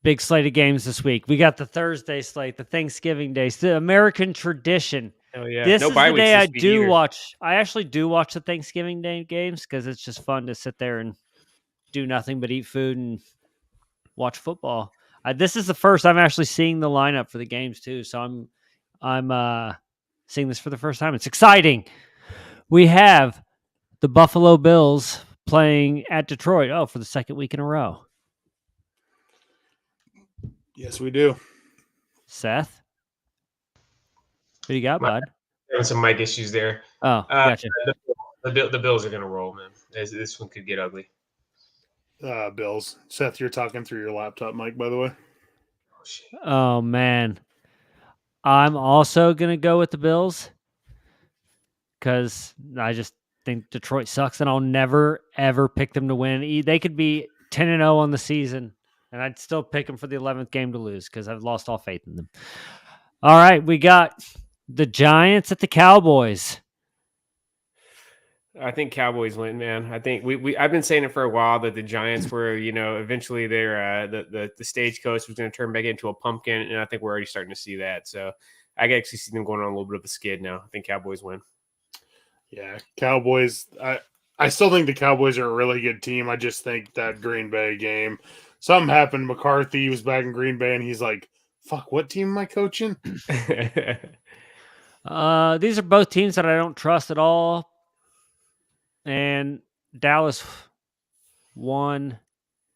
Big slate of games this week. We got the Thursday slate, the Thanksgiving Day, the American tradition. Oh, yeah. This no is the day I do watch. I actually do watch the Thanksgiving Day games because it's just fun to sit there and do nothing but eat food and watch football. This is the first I'm actually seeing the lineup for the games too. So I'm seeing this for the first time. It's exciting. We have the Buffalo Bills playing at Detroit. Oh, for the second week in a row. Yes, we do. Seth, what do you got, bud? Having some mic issues there. Oh, gotcha. The Bills are going to roll, man. This one could get ugly. Bills. Seth, you're talking through your laptop mic, by the way. Oh, shit. Oh, man. I'm also going to go with the Bills because I just think Detroit sucks, and I'll never, ever pick them to win. They could be 10-0 on the season, and I'd still pick them for the 11th game to lose because I've lost all faith in them. All right, we got the Giants at the Cowboys. I think Cowboys win, man. I think I've been saying it for a while that the Giants were, eventually they're the stagecoach was going to turn back into a pumpkin, and I think we're already starting to see that. So I can actually see them going on a little bit of a skid now. I think Cowboys win. Yeah, Cowboys. I still think the Cowboys are a really good team. I just think that Green Bay game, something happened. McCarthy was back in Green Bay, and he's like, "Fuck, what team am I coaching?" These are both teams that I don't trust at all. And Dallas won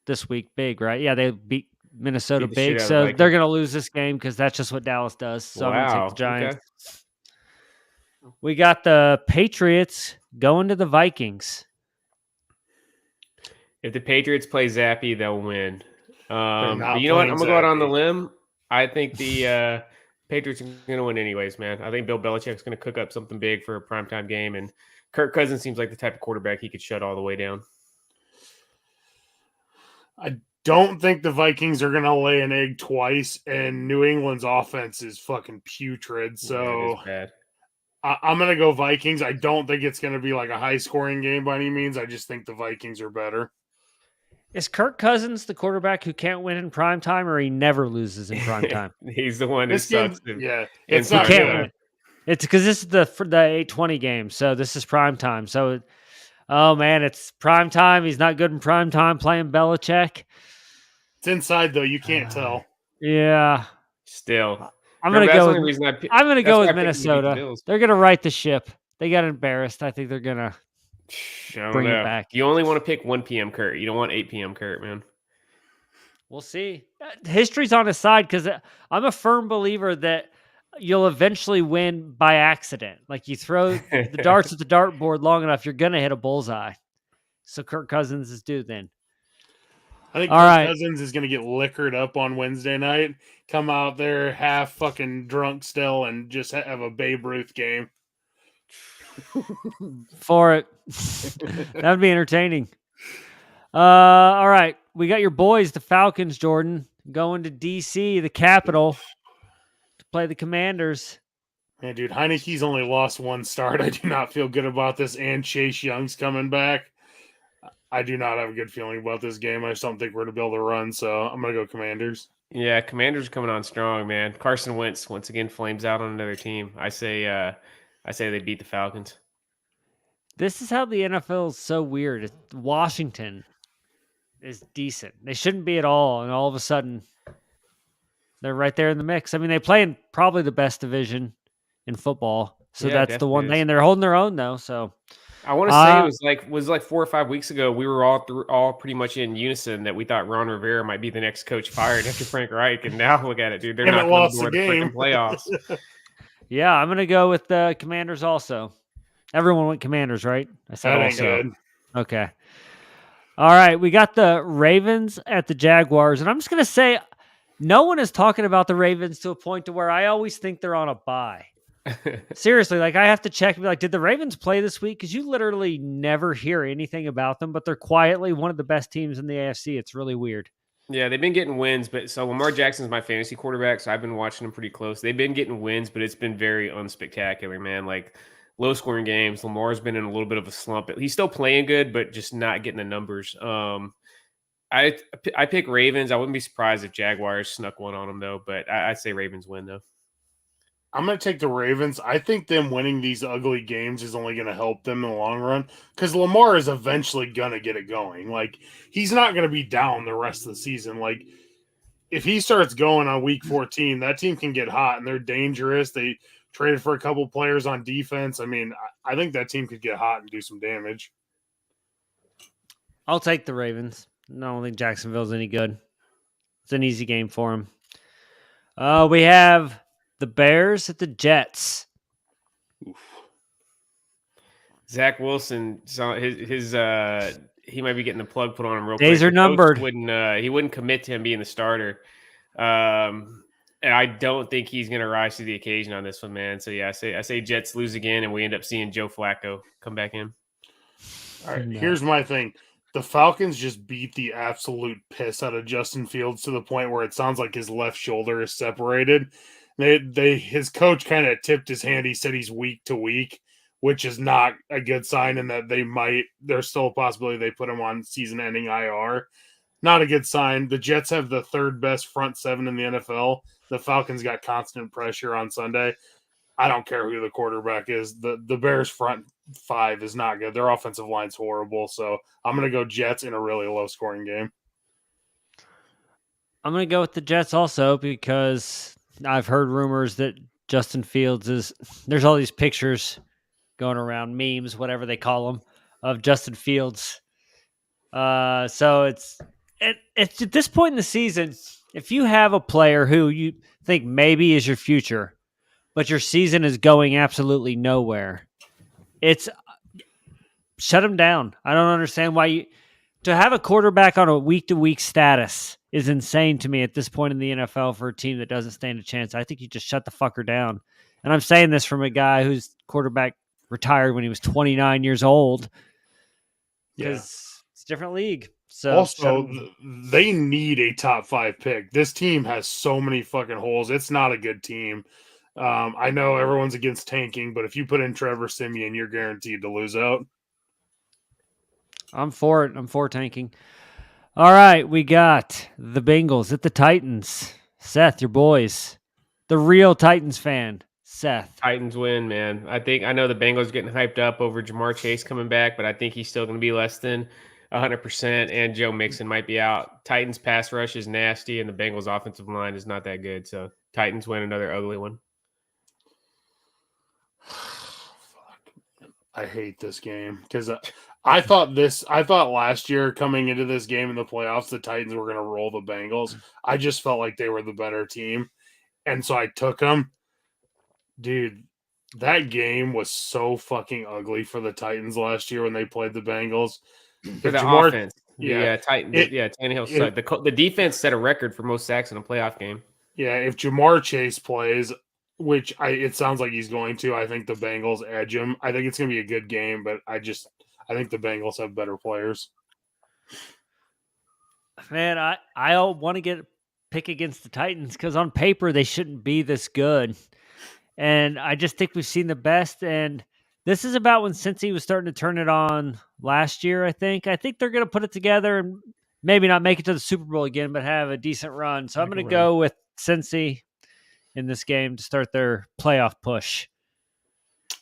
this week big, right? Yeah, they beat Minnesota big. So they're going to lose this game because that's just what Dallas does. So I'm going to take the Giants. Okay. We got the Patriots going to the Vikings. If the Patriots play Zappy, they'll win. But you know what? I'm going to go out on the limb. I think the Patriots are going to win anyways, man. I think Bill Belichick's going to cook up something big for a primetime game, and Kirk Cousins seems like the type of quarterback he could shut all the way down. I don't think the Vikings are going to lay an egg twice, and New England's offense is fucking putrid. So I'm going to go Vikings. I don't think it's going to be like a high-scoring game by any means. I just think the Vikings are better. Is Kirk Cousins the quarterback who can't win in primetime, or he never loses in primetime? He's the one who sucks. It's not good. It's because this is the 8:20 game, so this is prime time. So, oh man, it's prime time. He's not good in prime time playing Belichick. It's inside though; you can't tell. Yeah. Still, I'm going to That's go the only with reason I pi- I'm going to that's go why with I picked them to beat the Minnesota. Bills. They're going to right the ship. They got embarrassed. I think they're going to I don't bring know. it back. You only want to pick 1 p.m. Kurt. You don't want 8 p.m. Kurt, man. We'll see. History's on his side because I'm a firm believer that you'll eventually win by accident. Like you throw the darts at the dartboard long enough, you're going to hit a bullseye. So Kirk Cousins is due then. I think All Kirk right. Cousins is going to get liquored up on Wednesday night, come out there half fucking drunk still, and just have a Babe Ruth game. For it. That would be entertaining. All right. We got your boys, the Falcons, Jordan, going to D.C., the capital, to play the Commanders. Man, dude, Heineke's only lost 1 start. I do not feel good about this, and Chase Young's coming back. I do not have a good feeling about this game. I just don't think we're going to be able to run, so I'm going to go Commanders. Yeah, Commanders are coming on strong, man. Carson Wentz once again flames out on another team. I say they beat the Falcons. This is how the NFL is so weird. Washington is decent. They shouldn't be at all, and all of a sudden, they're right there in the mix. I mean, they play in probably the best division in football, so Yeah, that's the one definitely thing, is. and they're holding their own though. So I want to say it was like 4 or 5 weeks ago. We were all pretty much in unison that we thought Ron Rivera might be the next coach fired after Frank Reich, and now look at it, dude. They're And it not going lost to the the game. freaking playoffs. yeah, I'm gonna go with the Commanders also. Everyone went Commanders, right? I said That ain't also. good. Okay. All right, we got the Ravens at the Jaguars, and I'm just gonna say, no one is talking about the Ravens to a point to where I always think they're on a bye. Seriously, like I have to check and be like, did the Ravens play this week? Because you literally never hear anything about them, but they're quietly one of the best teams in the AFC. It's really weird. Yeah, they've been getting wins, but so Lamar Jackson's my fantasy quarterback, so I've been watching them pretty close. They've been getting wins, but it's been very unspectacular, man. Like low scoring games. Lamar's been in a little bit of a slump. He's still playing good, but just not getting the numbers. I pick Ravens. I wouldn't be surprised if Jaguars snuck one on them though, but I'd say Ravens win though. I'm going to take the Ravens. I think them winning these ugly games is only going to help them in the long run because Lamar is eventually going to get it going. Like, he's not going to be down the rest of the season. Like, if he starts going on week 14, that team can get hot and they're dangerous. They traded for a couple players on defense. I mean, I think that team could get hot and do some damage. I'll take the Ravens. I don't think Jacksonville's any good. It's an easy game for them. We have the Bears at the Jets. Zach Wilson, so his he might be getting the plug put on him real quick. Days are numbered. He wouldn't commit to him being the starter. And I don't think he's going to rise to the occasion on this one, man. So yeah, I say Jets lose again, and we end up seeing Joe Flacco come back in. All right, here's my thing. The Falcons just beat the absolute piss out of Justin Fields to the point where it sounds like his left shoulder is separated. His coach kind of tipped his hand. He said he's week to week, which is not a good sign, and that there's still a possibility they put him on season-ending IR. Not a good sign. The Jets have the 3rd best front 7 in the NFL. The Falcons got constant pressure on Sunday. I don't care who the quarterback is. The Bears front 5 is not good. Their offensive line's horrible. So I'm going to go Jets in a really low-scoring game. I'm going to go with the Jets also because I've heard rumors that Justin Fields there's all these pictures going around, memes, whatever they call them, of Justin Fields. So it's at this point in the season, if you have a player who you think maybe is your future, but your season is going absolutely nowhere, it's shut him down. I don't understand why to have a quarterback on a week-to-week status is insane to me at this point in the NFL for a team that doesn't stand a chance. I think you just shut the fucker down. And I'm saying this from a guy whose quarterback retired when he was 29 years old because it's a different league. So also, they need a top 5 pick. This team has so many fucking holes. It's not a good team. I know everyone's against tanking, but if you put in Trevor Siemian, you're guaranteed to lose out. I'm for it. I'm for tanking. All right, we got the Bengals at the Titans. Seth, your boys. The real Titans fan, Seth. Titans win, man. I know the Bengals getting hyped up over Jamar Chase coming back, but I think he's still going to be less than 100%, and Joe Mixon might be out. Titans pass rush is nasty, and the Bengals offensive line is not that good. So Titans win another ugly one. I hate this game because I thought last year coming into this game in the playoffs, the Titans were going to roll the Bengals. I just felt like they were the better team. And so I took them. Dude, that game was so fucking ugly for the Titans last year when they played the Bengals. For the offense. Tannehill sucked. The defense set a record for most sacks in a playoff game. Yeah, if Jamar Chase plays, which it sounds like he's going to, I think the Bengals edge him. I think it's going to be a good game, but I think the Bengals have better players. Man, I want to pick against the Titans because on paper they shouldn't be this good. And I just think we've seen the best. And this is about when Cincy was starting to turn it on last year, I think. I think they're going to put it together and maybe not make it to the Super Bowl again, but have a decent run. So I'm going to go with Cincy in this game to start their playoff push.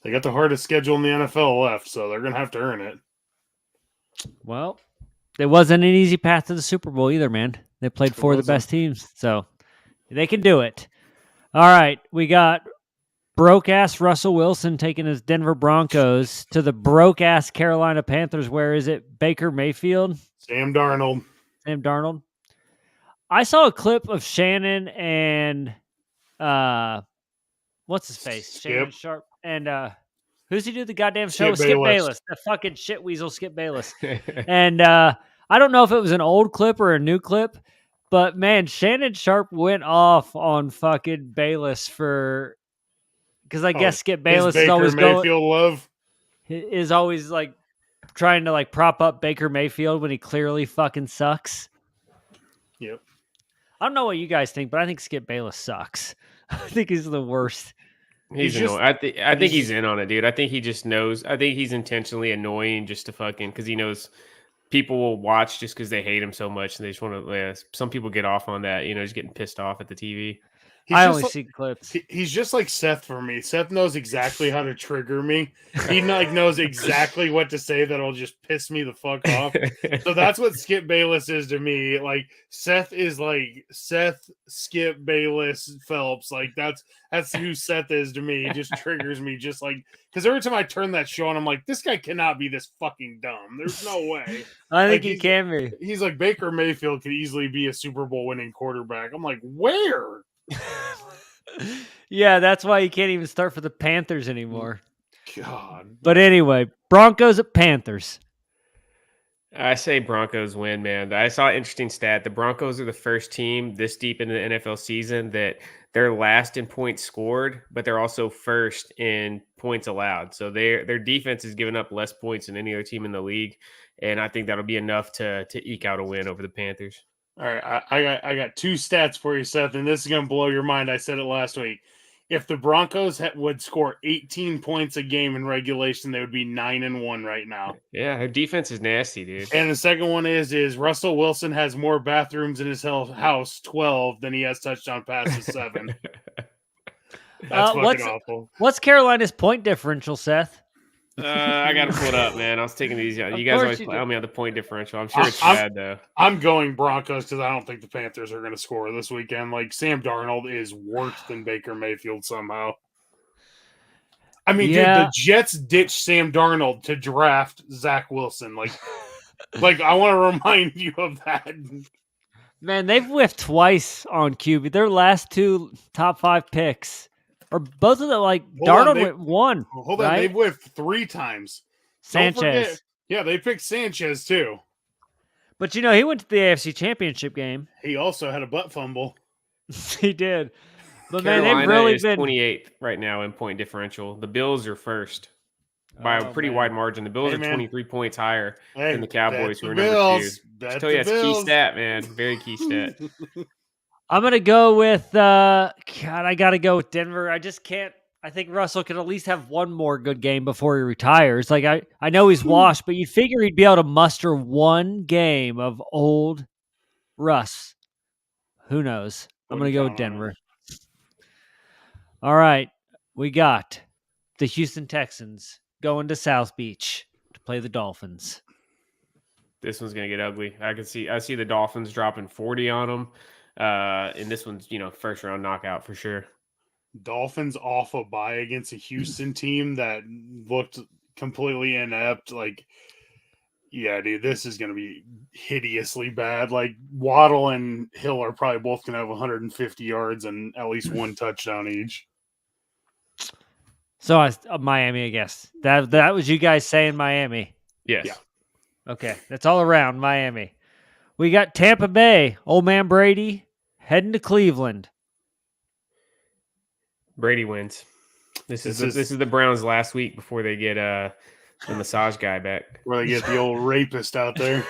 They got the hardest schedule in the NFL left, so they're going to have to earn it. Well, it wasn't an easy path to the Super Bowl either, man. They played four of the best teams, so they can do it. All right, we got broke-ass Russell Wilson taking his Denver Broncos to the broke-ass Carolina Panthers. Where is it? Baker Mayfield? Sam Darnold. I saw a clip of Shannon and what's his face? Shannon Sharp. And who's he do the goddamn show? Skip Bayless. The fucking shit weasel Skip Bayless. And I don't know if it was an old clip or a new clip, but man, Shannon Sharp went off on fucking Bayless because I guess Skip Bayless is always is always like trying to like prop up Baker Mayfield when he clearly fucking sucks. Yep. I don't know what you guys think, but I think Skip Bayless sucks. I think he's the worst. He's annoying. I think he's in on it, dude. I think he just knows. I think he's intentionally annoying just to fucking because he knows people will watch just because they hate him so much and they just want to. Some people get off on that, just getting pissed off at the TV. I only see clips. He's just like Seth for me. Seth knows exactly how to trigger me. He knows exactly what to say that'll just piss me the fuck off. So that's what Skip Bayless is to me. Like Seth is like Seth, Skip Bayless, Phelps. Like that's who Seth is to me. He just triggers me just like because every time I turn that show on, I'm like, this guy cannot be this fucking dumb. There's no way. I think he can be. He's like Baker Mayfield could easily be a Super Bowl winning quarterback. I'm like, where? Yeah, that's why he can't even start for the Panthers anymore. God. But anyway, Broncos at Panthers. I say Broncos win, man. I saw an interesting stat. The Broncos are the first team this deep into the NFL season that they're last in points scored, but they're also first in points allowed. So their defense has given up less points than any other team in the league, and I think that'll be enough to eke out a win over the Panthers. All right, I got two stats for you, Seth, and this is going to blow your mind. I said it last week. If the Broncos would score 18 points a game in regulation, they would be 9-1 right now. Yeah, their defense is nasty, dude. And the second one is Russell Wilson has more bathrooms in his house, 12, than he has touchdown passes, 7. That's fucking awful. What's Carolina's point differential, Seth? I got to pull it up, man. I was taking these. You guys always play me on the point differential. I'm sure it's bad, though. I'm going Broncos because I don't think the Panthers are going to score this weekend. Like, Sam Darnold is worse than Baker Mayfield somehow. I mean, dude, the Jets ditched Sam Darnold to draft Zach Wilson. Like I want to remind you of that. Man, they've whiffed twice on QB. Their last two top 5 picks. Or both of them, Darnold went 1. Hold on, they've whiffed 3 times. Sanchez. Yeah, they picked Sanchez too. But he went to the AFC Championship game. He also had a butt fumble. He did. But Carolina man, they've really is been 28th right now in point differential. The Bills are first by a pretty wide margin. The Bills are 23 points higher than the Cowboys, who are number 2. I tell you, that's a key stat, man. Very key stat. I'm going to go with, I got to go with Denver. I just can't. I think Russell could at least have one more good game before he retires. Like, I know he's washed, but you'd figure he'd be able to muster one game of old Russ. Who knows? I'm going to go with Denver. All right. We got the Houston Texans going to South Beach to play the Dolphins. This one's going to get ugly. I see the Dolphins dropping 40 on them. And this one's, first round knockout for sure. Dolphins off a bye against a Houston team that looked completely inept. Like, yeah, dude, this is going to be hideously bad. Like, Waddle and Hill are probably both going to have 150 yards and at least one touchdown each. So Miami, I guess. That was you guys saying Miami. Yes. Yeah. Okay, that's all around Miami. We got Tampa Bay, old man Brady, heading to Cleveland. Brady wins. This is the Browns last week before they get the massage guy back. Where they get the old rapist out there.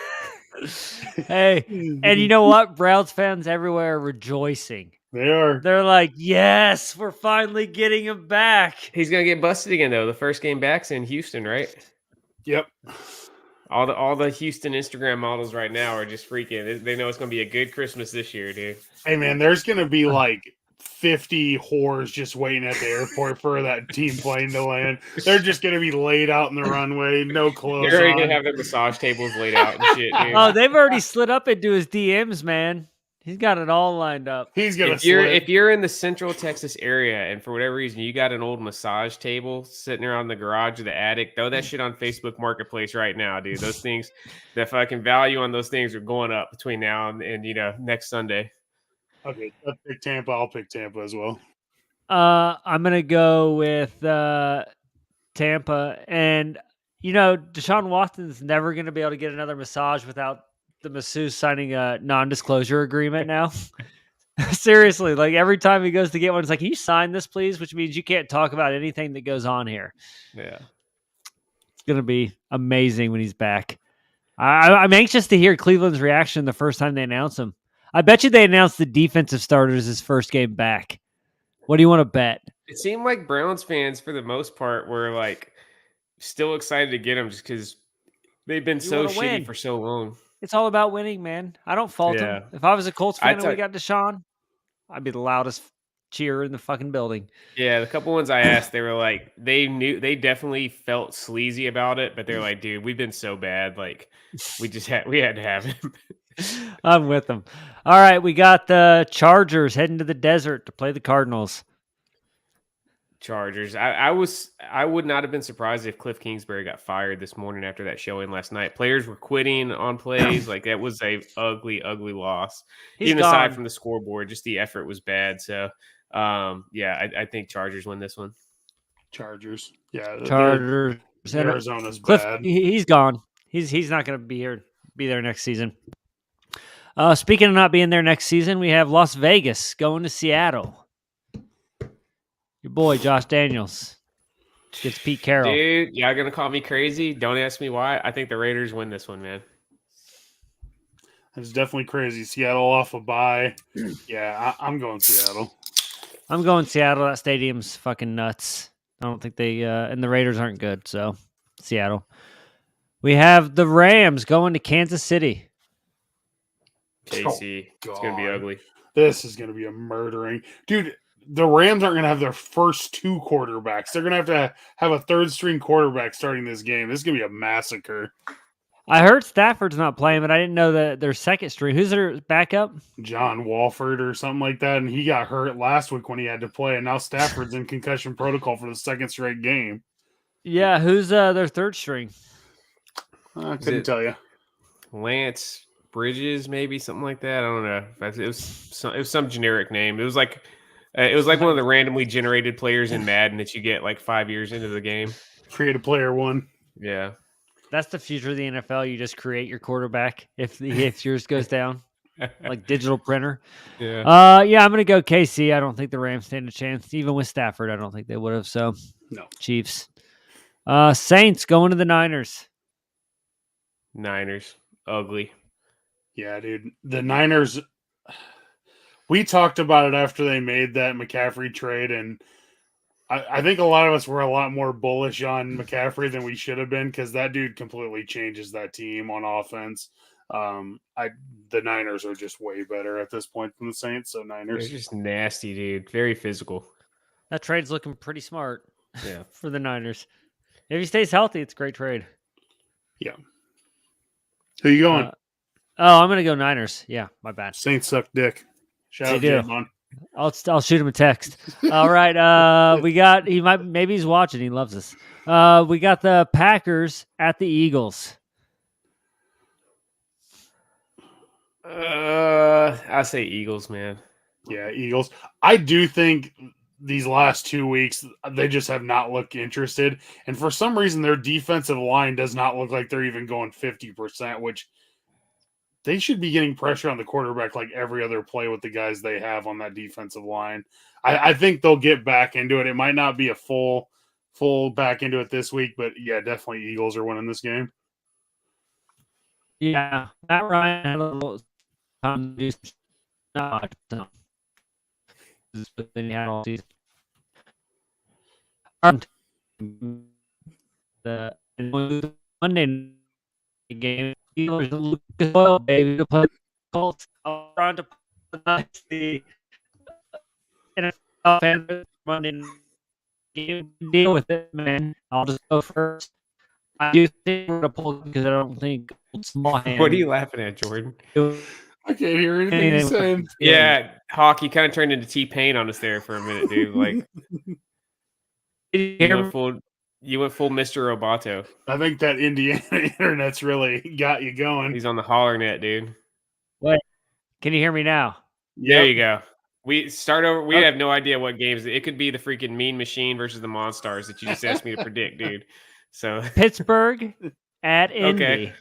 Hey, and you know what? Browns fans everywhere are rejoicing. They are. They're like, yes, we're finally getting him back. He's gonna get busted again though. The first game back's in Houston, right? Yep. All the Houston Instagram models right now are just freaking. They know it's gonna be a good Christmas this year, dude. Hey man, there's gonna be like 50 whores just waiting at the airport for that team plane to land. They're just gonna be laid out in the runway, no clothes. They're already on. gonna have their massage tables laid out and shit, dude. Oh, they've already slid up into his DMs, man. He's got it all lined up. He's gonna. If you're in the Central Texas area and for whatever reason you got an old massage table sitting around the garage or the attic, throw that shit on Facebook Marketplace right now, dude. Those things, the fucking value on those things are going up between now and next Sunday. Okay, I'll pick Tampa. I'll pick Tampa as well. I'm gonna go with Tampa, and Deshaun Watson's never gonna be able to get another massage without the masseuse signing a non-disclosure agreement now. Seriously, like every time he goes to get one, it's like, can you sign this, please? Which means you can't talk about anything that goes on here. Yeah, it's gonna be amazing when he's back. I'm anxious to hear Cleveland's reaction the first time they announce him. I bet you they announced the defensive starters his first game back. What do you want to bet? it seemed like Browns fans, for the most part, were like still excited to get him just because they've been so shitty win. for so long. It's all about winning, man. I don't fault him. If I was a Colts fan and we got Deshaun, I'd be the loudest cheer in the fucking building. Yeah, the couple ones I asked, they were like, they definitely felt sleazy about it, but they're like, dude, we've been so bad, like we had to have him. I'm with them. All right, we got the Chargers heading to the desert to play the Cardinals. Chargers. I would not have been surprised if Cliff Kingsbury got fired this morning after that showing last night. Players were quitting on plays. Like that was a ugly, ugly loss. Even aside from the scoreboard, just the effort was bad. So I think Chargers win this one. Chargers. Yeah. Chargers. Arizona's Cliff, bad. He's gone. He's not going to be there next season. Speaking of not being there next season, we have Las Vegas going to Seattle. Your boy, Josh Daniels, gets Pete Carroll. Dude, y'all going to call me crazy? Don't ask me why. I think the Raiders win this one, man. It's definitely crazy. Seattle off a bye. Yeah, I'm going Seattle. I'm going Seattle. That stadium's fucking nuts. I don't think and the Raiders aren't good, so Seattle. We have the Rams going to Kansas City. KC. It's going to be ugly. This is going to be a murdering. Dude, the Rams aren't going to have their first two quarterbacks. They're going to have a third-string quarterback starting this game. This is going to be a massacre. I heard Stafford's not playing, but I didn't know that their second string. Who's their backup? John Walford or something like that, and he got hurt last week when he had to play, and now Stafford's in concussion protocol for the second straight game. Yeah, who's their third string? I couldn't tell you. Lance Bridges, maybe something like that. I don't know. It was some generic name. It was like one of the randomly generated players in Madden that you get like 5 years into the game. Create a player one. Yeah, that's the future of the NFL. You just create your quarterback if yours goes down, like digital printer. Yeah. I'm gonna go KC. I don't think the Rams stand a chance, even with Stafford. I don't think they would have. So no. Chiefs. Saints going to the Niners. Niners, ugly. Yeah, dude. The Niners, we talked about it after they made that McCaffrey trade, and I think a lot of us were a lot more bullish on McCaffrey than we should have been because that dude completely changes that team on offense. The Niners are just way better at this point than the Saints, so Niners. They're just nasty, dude. Very physical. That trade's looking pretty smart. Yeah, for the Niners. If he stays healthy, it's a great trade. Yeah. Who you going? I'm going to go Niners. Yeah, my bad. Saints suck dick. Shout out do. JBONE. I'll shoot him a text. All right. Maybe he's watching. He loves us. We got the Packers at the Eagles. I say Eagles, man. Yeah, Eagles. I do think these last 2 weeks, they just have not looked interested. And for some reason, their defensive line does not look like they're even going 50%, which they should be getting pressure on the quarterback like every other play with the guys they have on that defensive line. I think they'll get back into it. It might not be a full back into it this week, but yeah, definitely Eagles are winning this game. Yeah, Matt Ryan had a little time to do not much. But then he had all season. The Monday game, Steelers Lucas Oil, baby, to play Colts around to the NFL fan Monday game. Deal with it, man. I'll just go first. I do think we're gonna pull because I don't think small hand. What are you laughing at, Jordan? I can't hear anything he's saying. Yeah, Hawk, you kind of turned into T-Pain on us there for a minute, dude. Like you went full Mr. Roboto. I think that Indiana internet's really got you going. He's on the holler net, dude. What? Can you hear me now? There you go. We start over. We have no idea what games. It could be the freaking Mean Machine versus the Monstars that you just asked me to predict, dude. So Pittsburgh at Indy. Okay.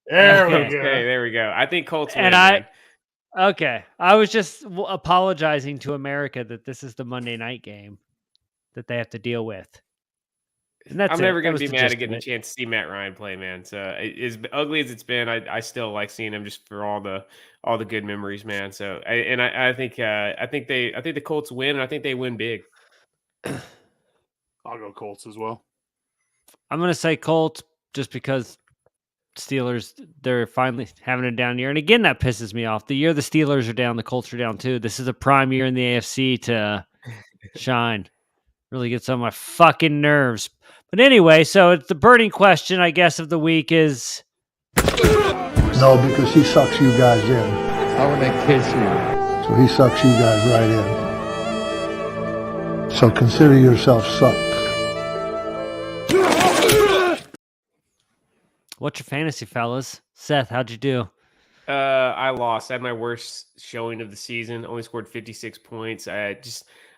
There we go. Okay, there we go. I think Colts win. I was just apologizing to America that this is the Monday night game that they have to deal with. And that's I'm never going to be mad at at getting a chance to see Matt Ryan play, man. So as ugly as it's been, I still like seeing him just for all the good memories, man. So I think the Colts win, and I think they win big. I'll go Colts as well. I'm going to say Colts just because Steelers, they're finally having a down year. And again, that pisses me off. The year the Steelers are down, the Colts are down too. This is a prime year in the AFC to shine. Really gets on my fucking nerves. But anyway, so it's the burning question, I guess, of the week is... No, because he sucks you guys in. I want to kiss you. So he sucks you guys right in. So consider yourself sucked. What's your fantasy, fellas? Seth, how'd you do? I lost. I had my worst showing of the season. Only scored 56 points.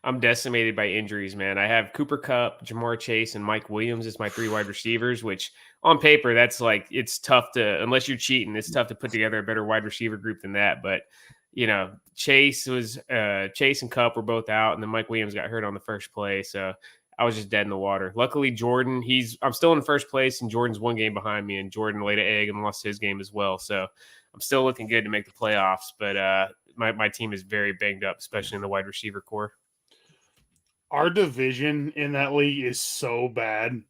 I'm decimated by injuries, man. I have Cooper Kupp, Jamar Chase, and Mike Williams as my 3 wide receivers, which on paper, that's like, it's tough to, unless you're cheating, it's tough to put together a better wide receiver group than that. But, Chase and Kupp were both out, and then Mike Williams got hurt on the first play. So I was just dead in the water. Luckily, Jordan, I'm still in first place, and Jordan's 1 game behind me, and Jordan laid an egg and lost his game as well. So I'm still looking good to make the playoffs, but my team is very banged up, especially in the wide receiver core. Our division in that league is so bad.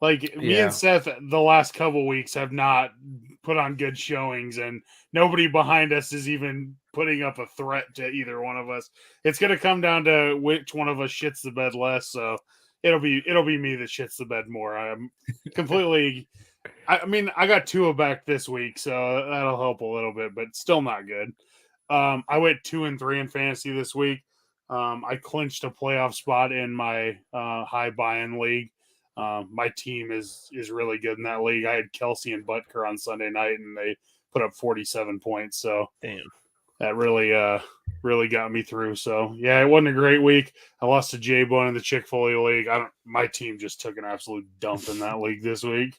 Like, me and Seth, the last couple weeks have not put on good showings, and nobody behind us is even putting up a threat to either one of us. It's going to come down to which one of us shits the bed less, so it'll be me that shits the bed more. I'm completely... I got Tua back this week, so that'll help a little bit, but still not good. I went 2-3 in fantasy this week. I clinched a playoff spot in my high buy-in league. My team is really good in that league. I had Kelsey and Butker on Sunday night, and they put up 47 points. So damn, that really got me through. So yeah, it wasn't a great week. I lost to JBONE in the Chick-fil-A league. My team just took an absolute dump in that league this week.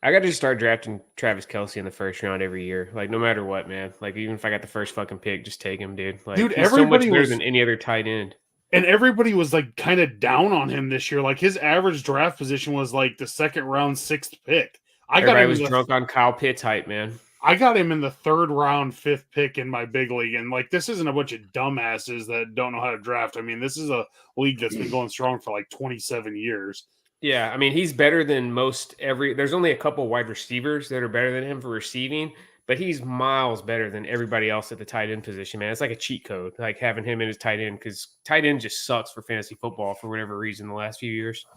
I got to just start drafting Travis Kelce in the first round every year. Like, no matter what, man. Like, even if I got the first fucking pick, just take him, dude. Like, dude, he's so much better than any other tight end. And everybody was like kind of down on him this year. Like, his average draft position was like the second round, 6th pick. Everybody was drunk on Kyle Pitts hype, man. I got him in the 3rd round, 5th pick in my big league. And like, this isn't a bunch of dumbasses that don't know how to draft. I mean, this is a league that's been going strong for like 27 years. Yeah, I mean, he's better than there's only a couple wide receivers that are better than him for receiving, but he's miles better than everybody else at the tight end position, man. It's like a cheat code, like having him in his tight end, because tight end just sucks for fantasy football for whatever reason the last few years.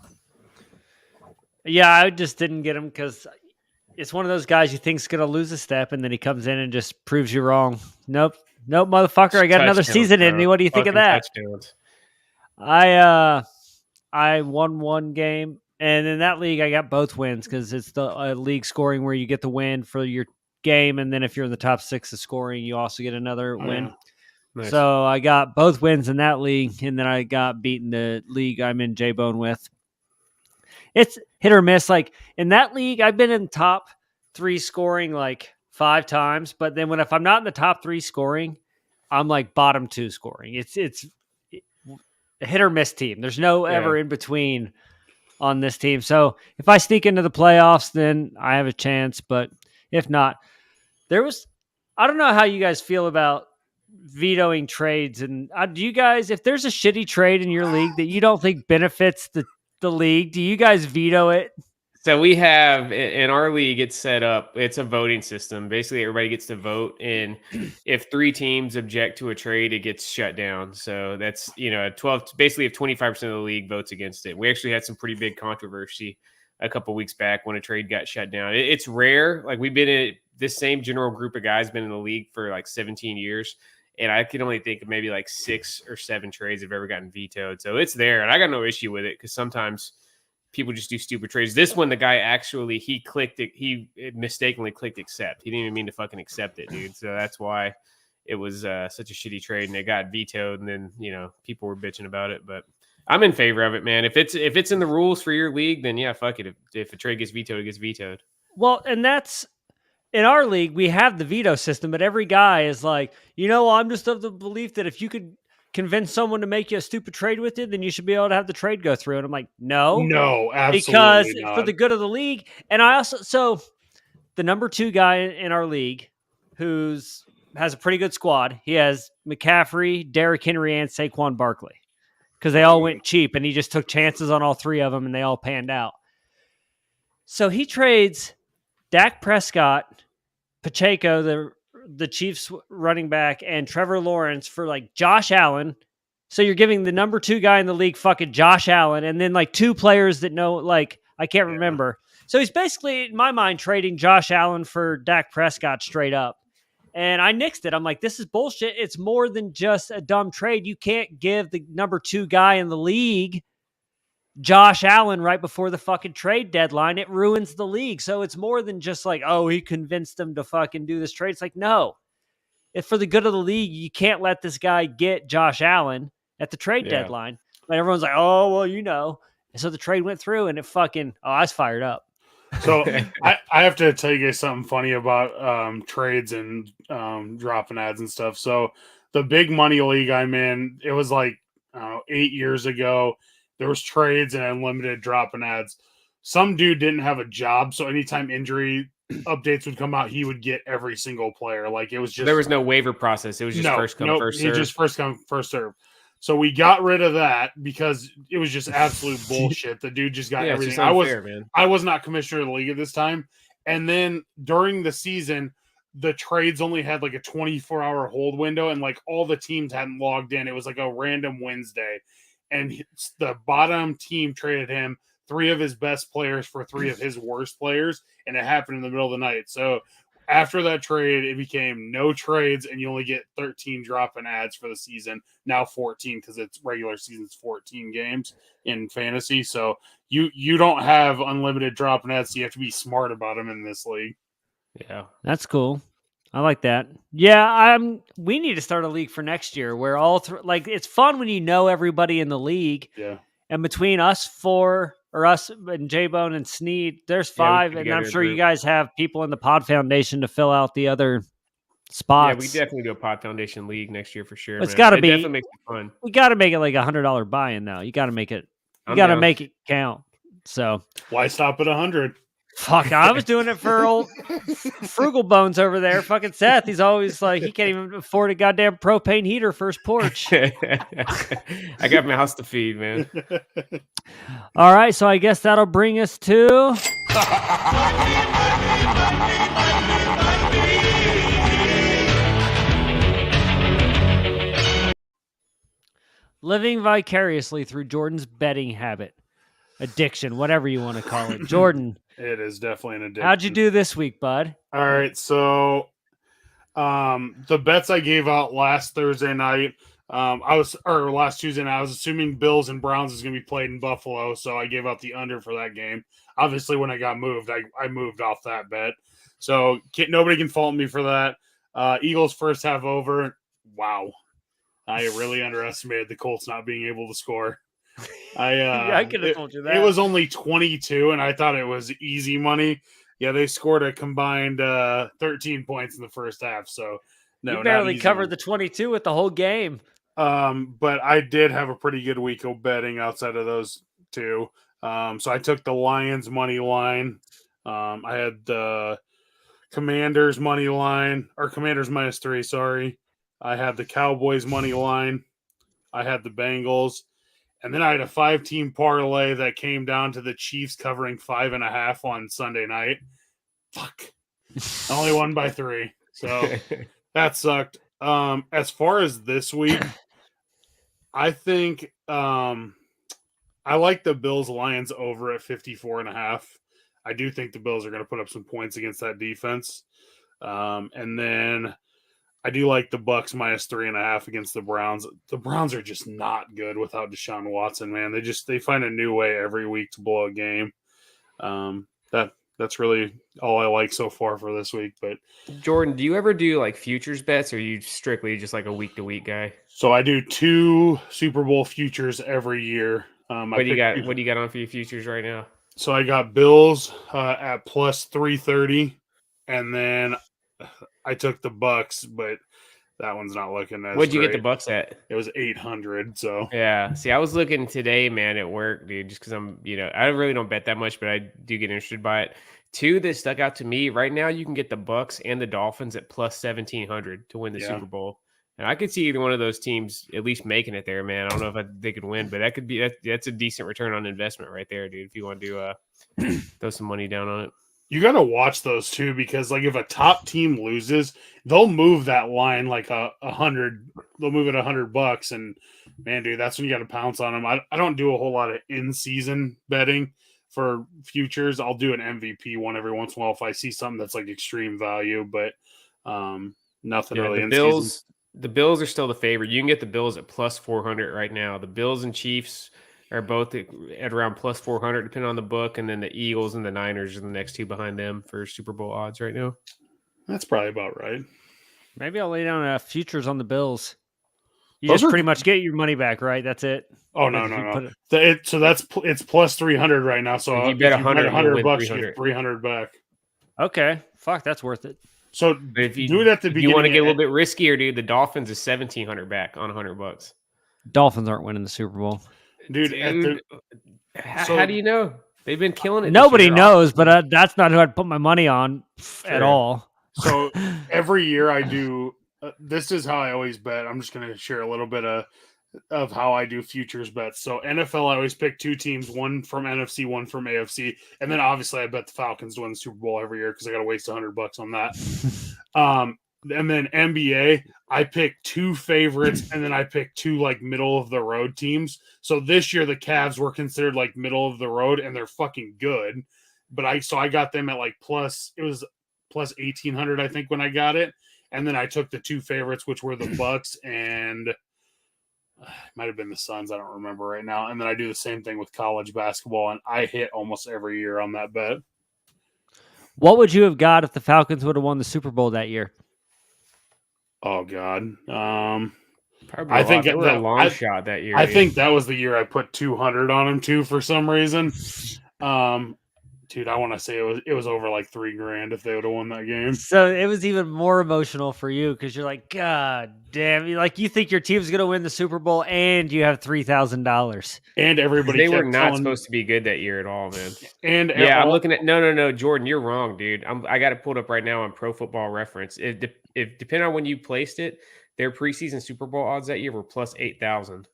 Yeah, I just didn't get him because it's one of those guys you think's going to lose a step, and then he comes in and just proves you wrong. Nope, motherfucker. I got another season in me. What do you think of that? Touchdowns. I won one game, and in that league, I got both wins because it's the league scoring where you get the win for your game, and then if you're in the top 6 of scoring, you also get another win. Yeah. Nice. So I got both wins in that league, and then I got beaten the league I'm in JBONE with. It's hit or miss. Like in that league, I've been in top 3 scoring like 5 times, but then if I'm not in the top 3 scoring, I'm like bottom 2 scoring. It's a hit or miss team. There's no ever in between on this team. So if I sneak into the playoffs, then I have a chance. But if not, I don't know how you guys feel about vetoing trades. And do you guys, if there's a shitty trade in your league that you don't think benefits the league, do you guys veto it? So we have in our league, it's set up. It's a voting system. Basically, everybody gets to vote, and if 3 teams object to a trade, it gets shut down. So that's 12. Basically, if 25% of the league votes against it, we actually had some pretty big controversy a couple weeks back when a trade got shut down. It's rare. Like we've been in this same general group of guys been in the league for like 17 years, and I can only think of maybe like 6 or 7 trades have ever gotten vetoed. So it's there, and I got no issue with it because sometimes people just do stupid trades. This one, the guy actually, he mistakenly clicked accept. He didn't even mean to fucking accept it, dude. So that's why it was such a shitty trade, and it got vetoed. And then, people were bitching about it, but I'm in favor of it, man. If it's in the rules for your league, then yeah, fuck it. If a trade gets vetoed, it gets vetoed. Well, and that's in our league, we have the veto system, but every guy is like, I'm just of the belief that if you could convince someone to make you a stupid trade with it, then you should be able to have the trade go through. And I'm like, no, absolutely because not. For the good of the league. And I also, so the number 2 guy in our league has a pretty good squad. He has McCaffrey, Derrick Henry, and Saquon Barkley because they all went cheap, and he just took chances on all 3 of them, and they all panned out. So he trades Dak Prescott, Pacheco, the Chiefs running back, and Trevor Lawrence for like Josh Allen. So you're giving the number 2 guy in the league fucking Josh Allen, and then like 2 players that know, like, I can't remember. So he's basically, in my mind, trading Josh Allen for Dak Prescott straight up. And I nixed it. I'm like, this is bullshit. It's more than just a dumb trade. You can't give the number 2 guy in the league Josh Allen right before the fucking trade deadline. It ruins the league. So it's more than just like, oh, he convinced them to fucking do this trade. It's like, no. If for the good of the league, you can't let this guy get Josh Allen at the trade deadline. And everyone's like, oh, well, And so the trade went through, and it fucking, I was fired up. So I have to tell you guys something funny about trades and dropping ads and stuff. So the big money league I'm in, it was like 8 years ago. There was trades and unlimited dropping ads. Some dude didn't have a job, so anytime injury updates would come out, he would get every single player. Like it was just there was no waiver process. It was just first come, first serve. Just first come, first serve. So we got rid of that because it was just absolute bullshit. The dude just got everything. It's unfair, man. I was not commissioner of the league at this time. And then during the season, the trades only had like a 24-hour hold window, and like all the teams hadn't logged in. It was like a random Wednesday. And the bottom team traded him 3 of his best players for 3 of his worst players, and it happened in the middle of the night. So after that trade, it became no trades, and you only get 13 drop-in ads for the season. Now 14 because it's regular season's 14 games in fantasy. So you don't have unlimited drop-in ads, so you have to be smart about them in this league. Yeah, that's cool. I like that. Yeah, we need to start a league for next year where all it's fun when you know everybody in the league. Yeah. And between us 4 or us and JBONE and Sneed, there's 5, and I'm sure you guys have people in the Pod Foundation to fill out the other spots. Yeah, we definitely do a Pod Foundation league next year for sure. It's got to be. Definitely makes it fun. We got to make it like $100 buy-in though. You got to make it. You got to make it count. So why stop at 100? Fuck, I was doing it for old Frugal Bones over there. Fucking Seth, he's always like, he can't even afford a goddamn propane heater for his porch. I got my house to feed, man. All right, so I guess that'll bring us to... living vicariously through Jordan's betting habit. addiction, whatever you want to call it. Jordan, It is definitely an addiction. how'd you do this week, bud? All right, so the bets I gave out last Thursday night, last Tuesday night, I was assuming Bills and Browns is going to be played in Buffalo, so I gave out the under for that game. Obviously, when I got moved, I moved off that bet, so nobody can fault me for that. Eagles first half over. Wow, I really underestimated the Colts not being able to score. I could have told you that. It was only 22, and I thought it was easy money. Yeah, they scored a combined 13 points in the first half. So, no, you barely covered the 22 with the whole game. But I did have a pretty good week of betting outside of those two. So I took the Lions money line. I had the Commanders money line, or Commanders -3. Sorry, I had the Cowboys money line. I had the Bengals. And then I had a 5-team parlay that came down to the Chiefs covering 5.5 on Sunday night. Fuck. I only won by 3. So that sucked. As far as this week, I think I like the Bills Lions over at 54.5. I do think the Bills are going to put up some points against that defense. And then I do like the Bucks -3.5 against the Browns. The Browns are just not good without Deshaun Watson, man. They find a new way every week to blow a game. That's really all I like so far for this week. But Jordan, do you ever do like futures bets, or are you strictly just like a week to week guy? So I do 2 Super Bowl futures every year. What do you got on for your futures right now? So I got Bills at +330, and then I took the Bucks, but that one's not looking as What'd you great. get the Bucks at? It was 800. So yeah. See, I was looking today, man, at work, dude, just because I really don't bet that much, but I do get interested by it. 2 that stuck out to me right now, you can get the Bucks and the Dolphins at +1700 to win the Super Bowl. And I could see either one of those teams at least making it there, man. I don't know if they could win, but that's a decent return on investment right there, dude. If you want to throw some money down on it. You got to watch those too, because like if a top team loses, they'll move that line like 100. They'll move it $100, and man, dude, that's when you got to pounce on them. I don't do a whole lot of in-season betting for futures. I'll do an MVP one every once in a while if I see something that's like extreme value, but nothing really in season. The Bills are still the favorite. You can get the Bills at +400 right now. The Bills and Chiefs are both at around +400, depending on the book. And then the Eagles and the Niners are the next 2 behind them for Super Bowl odds right now. That's probably about right. Maybe I'll lay down futures on the Bills. You just pretty much get your money back, right? That's it. Oh, no. It's +300 right now. So if you bet $100, you get 300 back. Okay. Fuck, that's worth it. So but if you do it at the beginning. You want to get a little bit riskier, dude, the Dolphins is $1,700 back on $100. Dolphins aren't winning the Super Bowl. Dude, how do you know? They've been killing it. Nobody knows, but that's not who I'd put my money on at all. So every year I do. This is how I always bet. I'm just going to share a little bit of how I do futures bets. So NFL, I always pick 2 teams, one from NFC, one from AFC, and then obviously I bet the Falcons to win the Super Bowl every year because I got to waste $100 on that. And then NBA, I pick 2 favorites, and then I pick 2 like middle of the road teams. So this year the Cavs were considered like middle of the road, and they're fucking good. But I got them at like it was +1800, I think, when I got it. And then I took the 2 favorites, which were the Bucks and might have been the Suns. I don't remember right now. And then I do the same thing with college basketball, and I hit almost every year on that bet. What would you have got if the Falcons would have won the Super Bowl that year? Oh God. I think they were a long shot that year. I think that was the year I put 200 on them too for some reason. Dude, I want to say it was over like $3,000 if they would have won that game. So it was even more emotional for you because you're like, God damn! Like you think your team's gonna win the Super Bowl and you have $3,000. And everybody they were not supposed to be good that year at all, man. And yeah, I'm looking at no, Jordan, you're wrong, dude. I got it pulled up right now on Pro Football Reference. If depending on when you placed it, their preseason Super Bowl odds that year were +8,000.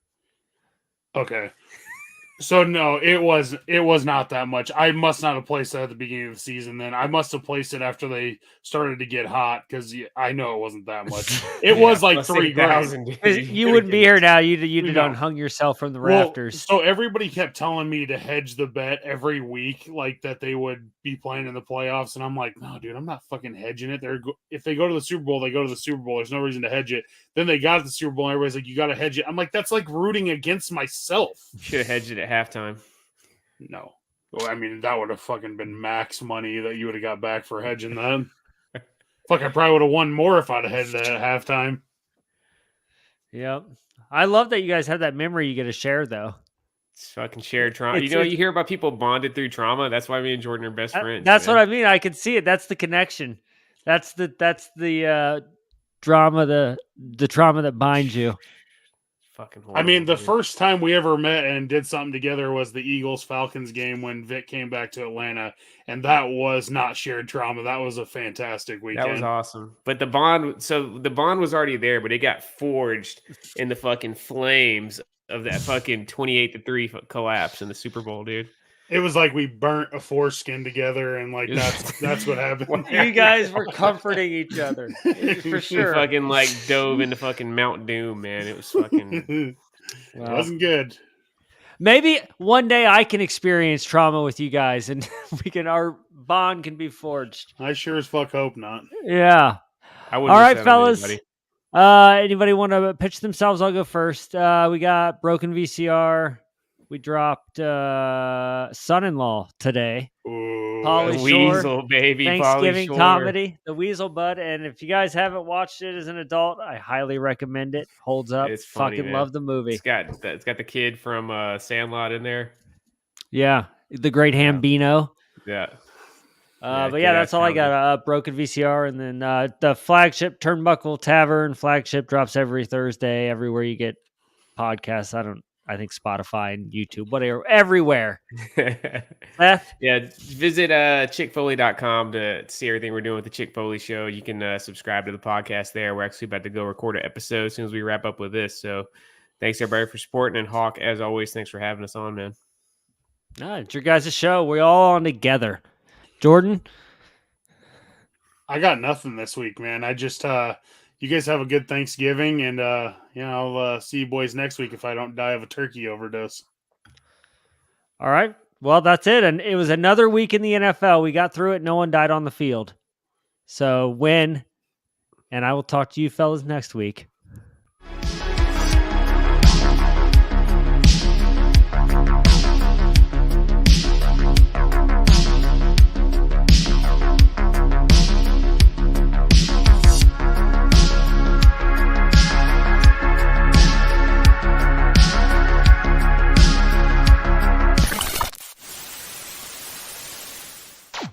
Okay. So no, it was not that much. I must not have placed it at the beginning of the season. Then I must have placed it after they started to get hot because I know it wasn't that much. It was like $3,000. You wouldn't be here now. You'd have unhung yourself from the rafters. So everybody kept telling me to hedge the bet every week, like that they would be playing in the playoffs, and I'm like, no, dude, I'm not fucking hedging it. If they go to the Super Bowl, they go to the Super Bowl. There's no reason to hedge it. Then they got to the Super Bowl, and everybody's like, you got to hedge it. I'm like, that's like rooting against myself. Should have hedged it at halftime. No. Well, I mean, that would have fucking been max money that you would have got back for hedging that. Fuck, I probably would have won more if I'd have hedged that at halftime. Yep. I love that you guys have that memory you get to share, though. It's fucking shared trauma. You hear about people bonded through trauma. That's why me and Jordan are best friends. That's what I mean. I can see it. That's the connection. That's the drama, the trauma that binds you. Fucking horrible. I mean, the first time we ever met and did something together was the Eagles-Falcons game when Vic came back to Atlanta, and that was not shared trauma. That was a fantastic weekend. That was awesome. But the bond was already there, but it got forged in the fucking flames of that fucking 28-3 collapse in the Super Bowl, dude. It was like we burnt a foreskin together, and like that's what happened. You guys were comforting each other for sure. We fucking like dove into fucking Mount Doom, man. It was fucking. It wasn't good. Maybe one day I can experience trauma with you guys, and our bond can be forged. I sure as fuck hope not. Yeah. All right, fellas. Anybody want to pitch themselves? I'll go first. We got Broken VCR. We dropped Son-in-Law today. Pauly Shore, Weasel, baby. Thanksgiving Pauly Shore. comedy, The Weasel Bud. And if you guys haven't watched it as an adult, I highly recommend it. Holds up. It's funny, fucking man. love the movie. It's got the kid from Sandlot in there. Yeah, the great Hambino. Yeah. But yeah, that's all I got. Broken VCR, and then the flagship Turnbuckle Tavern flagship drops every Thursday everywhere you get podcasts. I think Spotify and YouTube, whatever, everywhere. Seth? Yeah, visit chickfoley.com to see everything we're doing with the Chick Foley Show. You can subscribe to the podcast there. We're actually about to go record an episode as soon as we wrap up with this. So thanks, everybody, for supporting. And Hawk, as always, thanks for having us on, man. It's your guys' show. We're all on together. Jordan? I got nothing this week, man. I just... you guys have a good Thanksgiving, and I'll see you boys next week if I don't die of a turkey overdose. All right. Well, that's it. And it was another week in the NFL. We got through it. No one died on the field. So win. And I will talk to you fellas next week.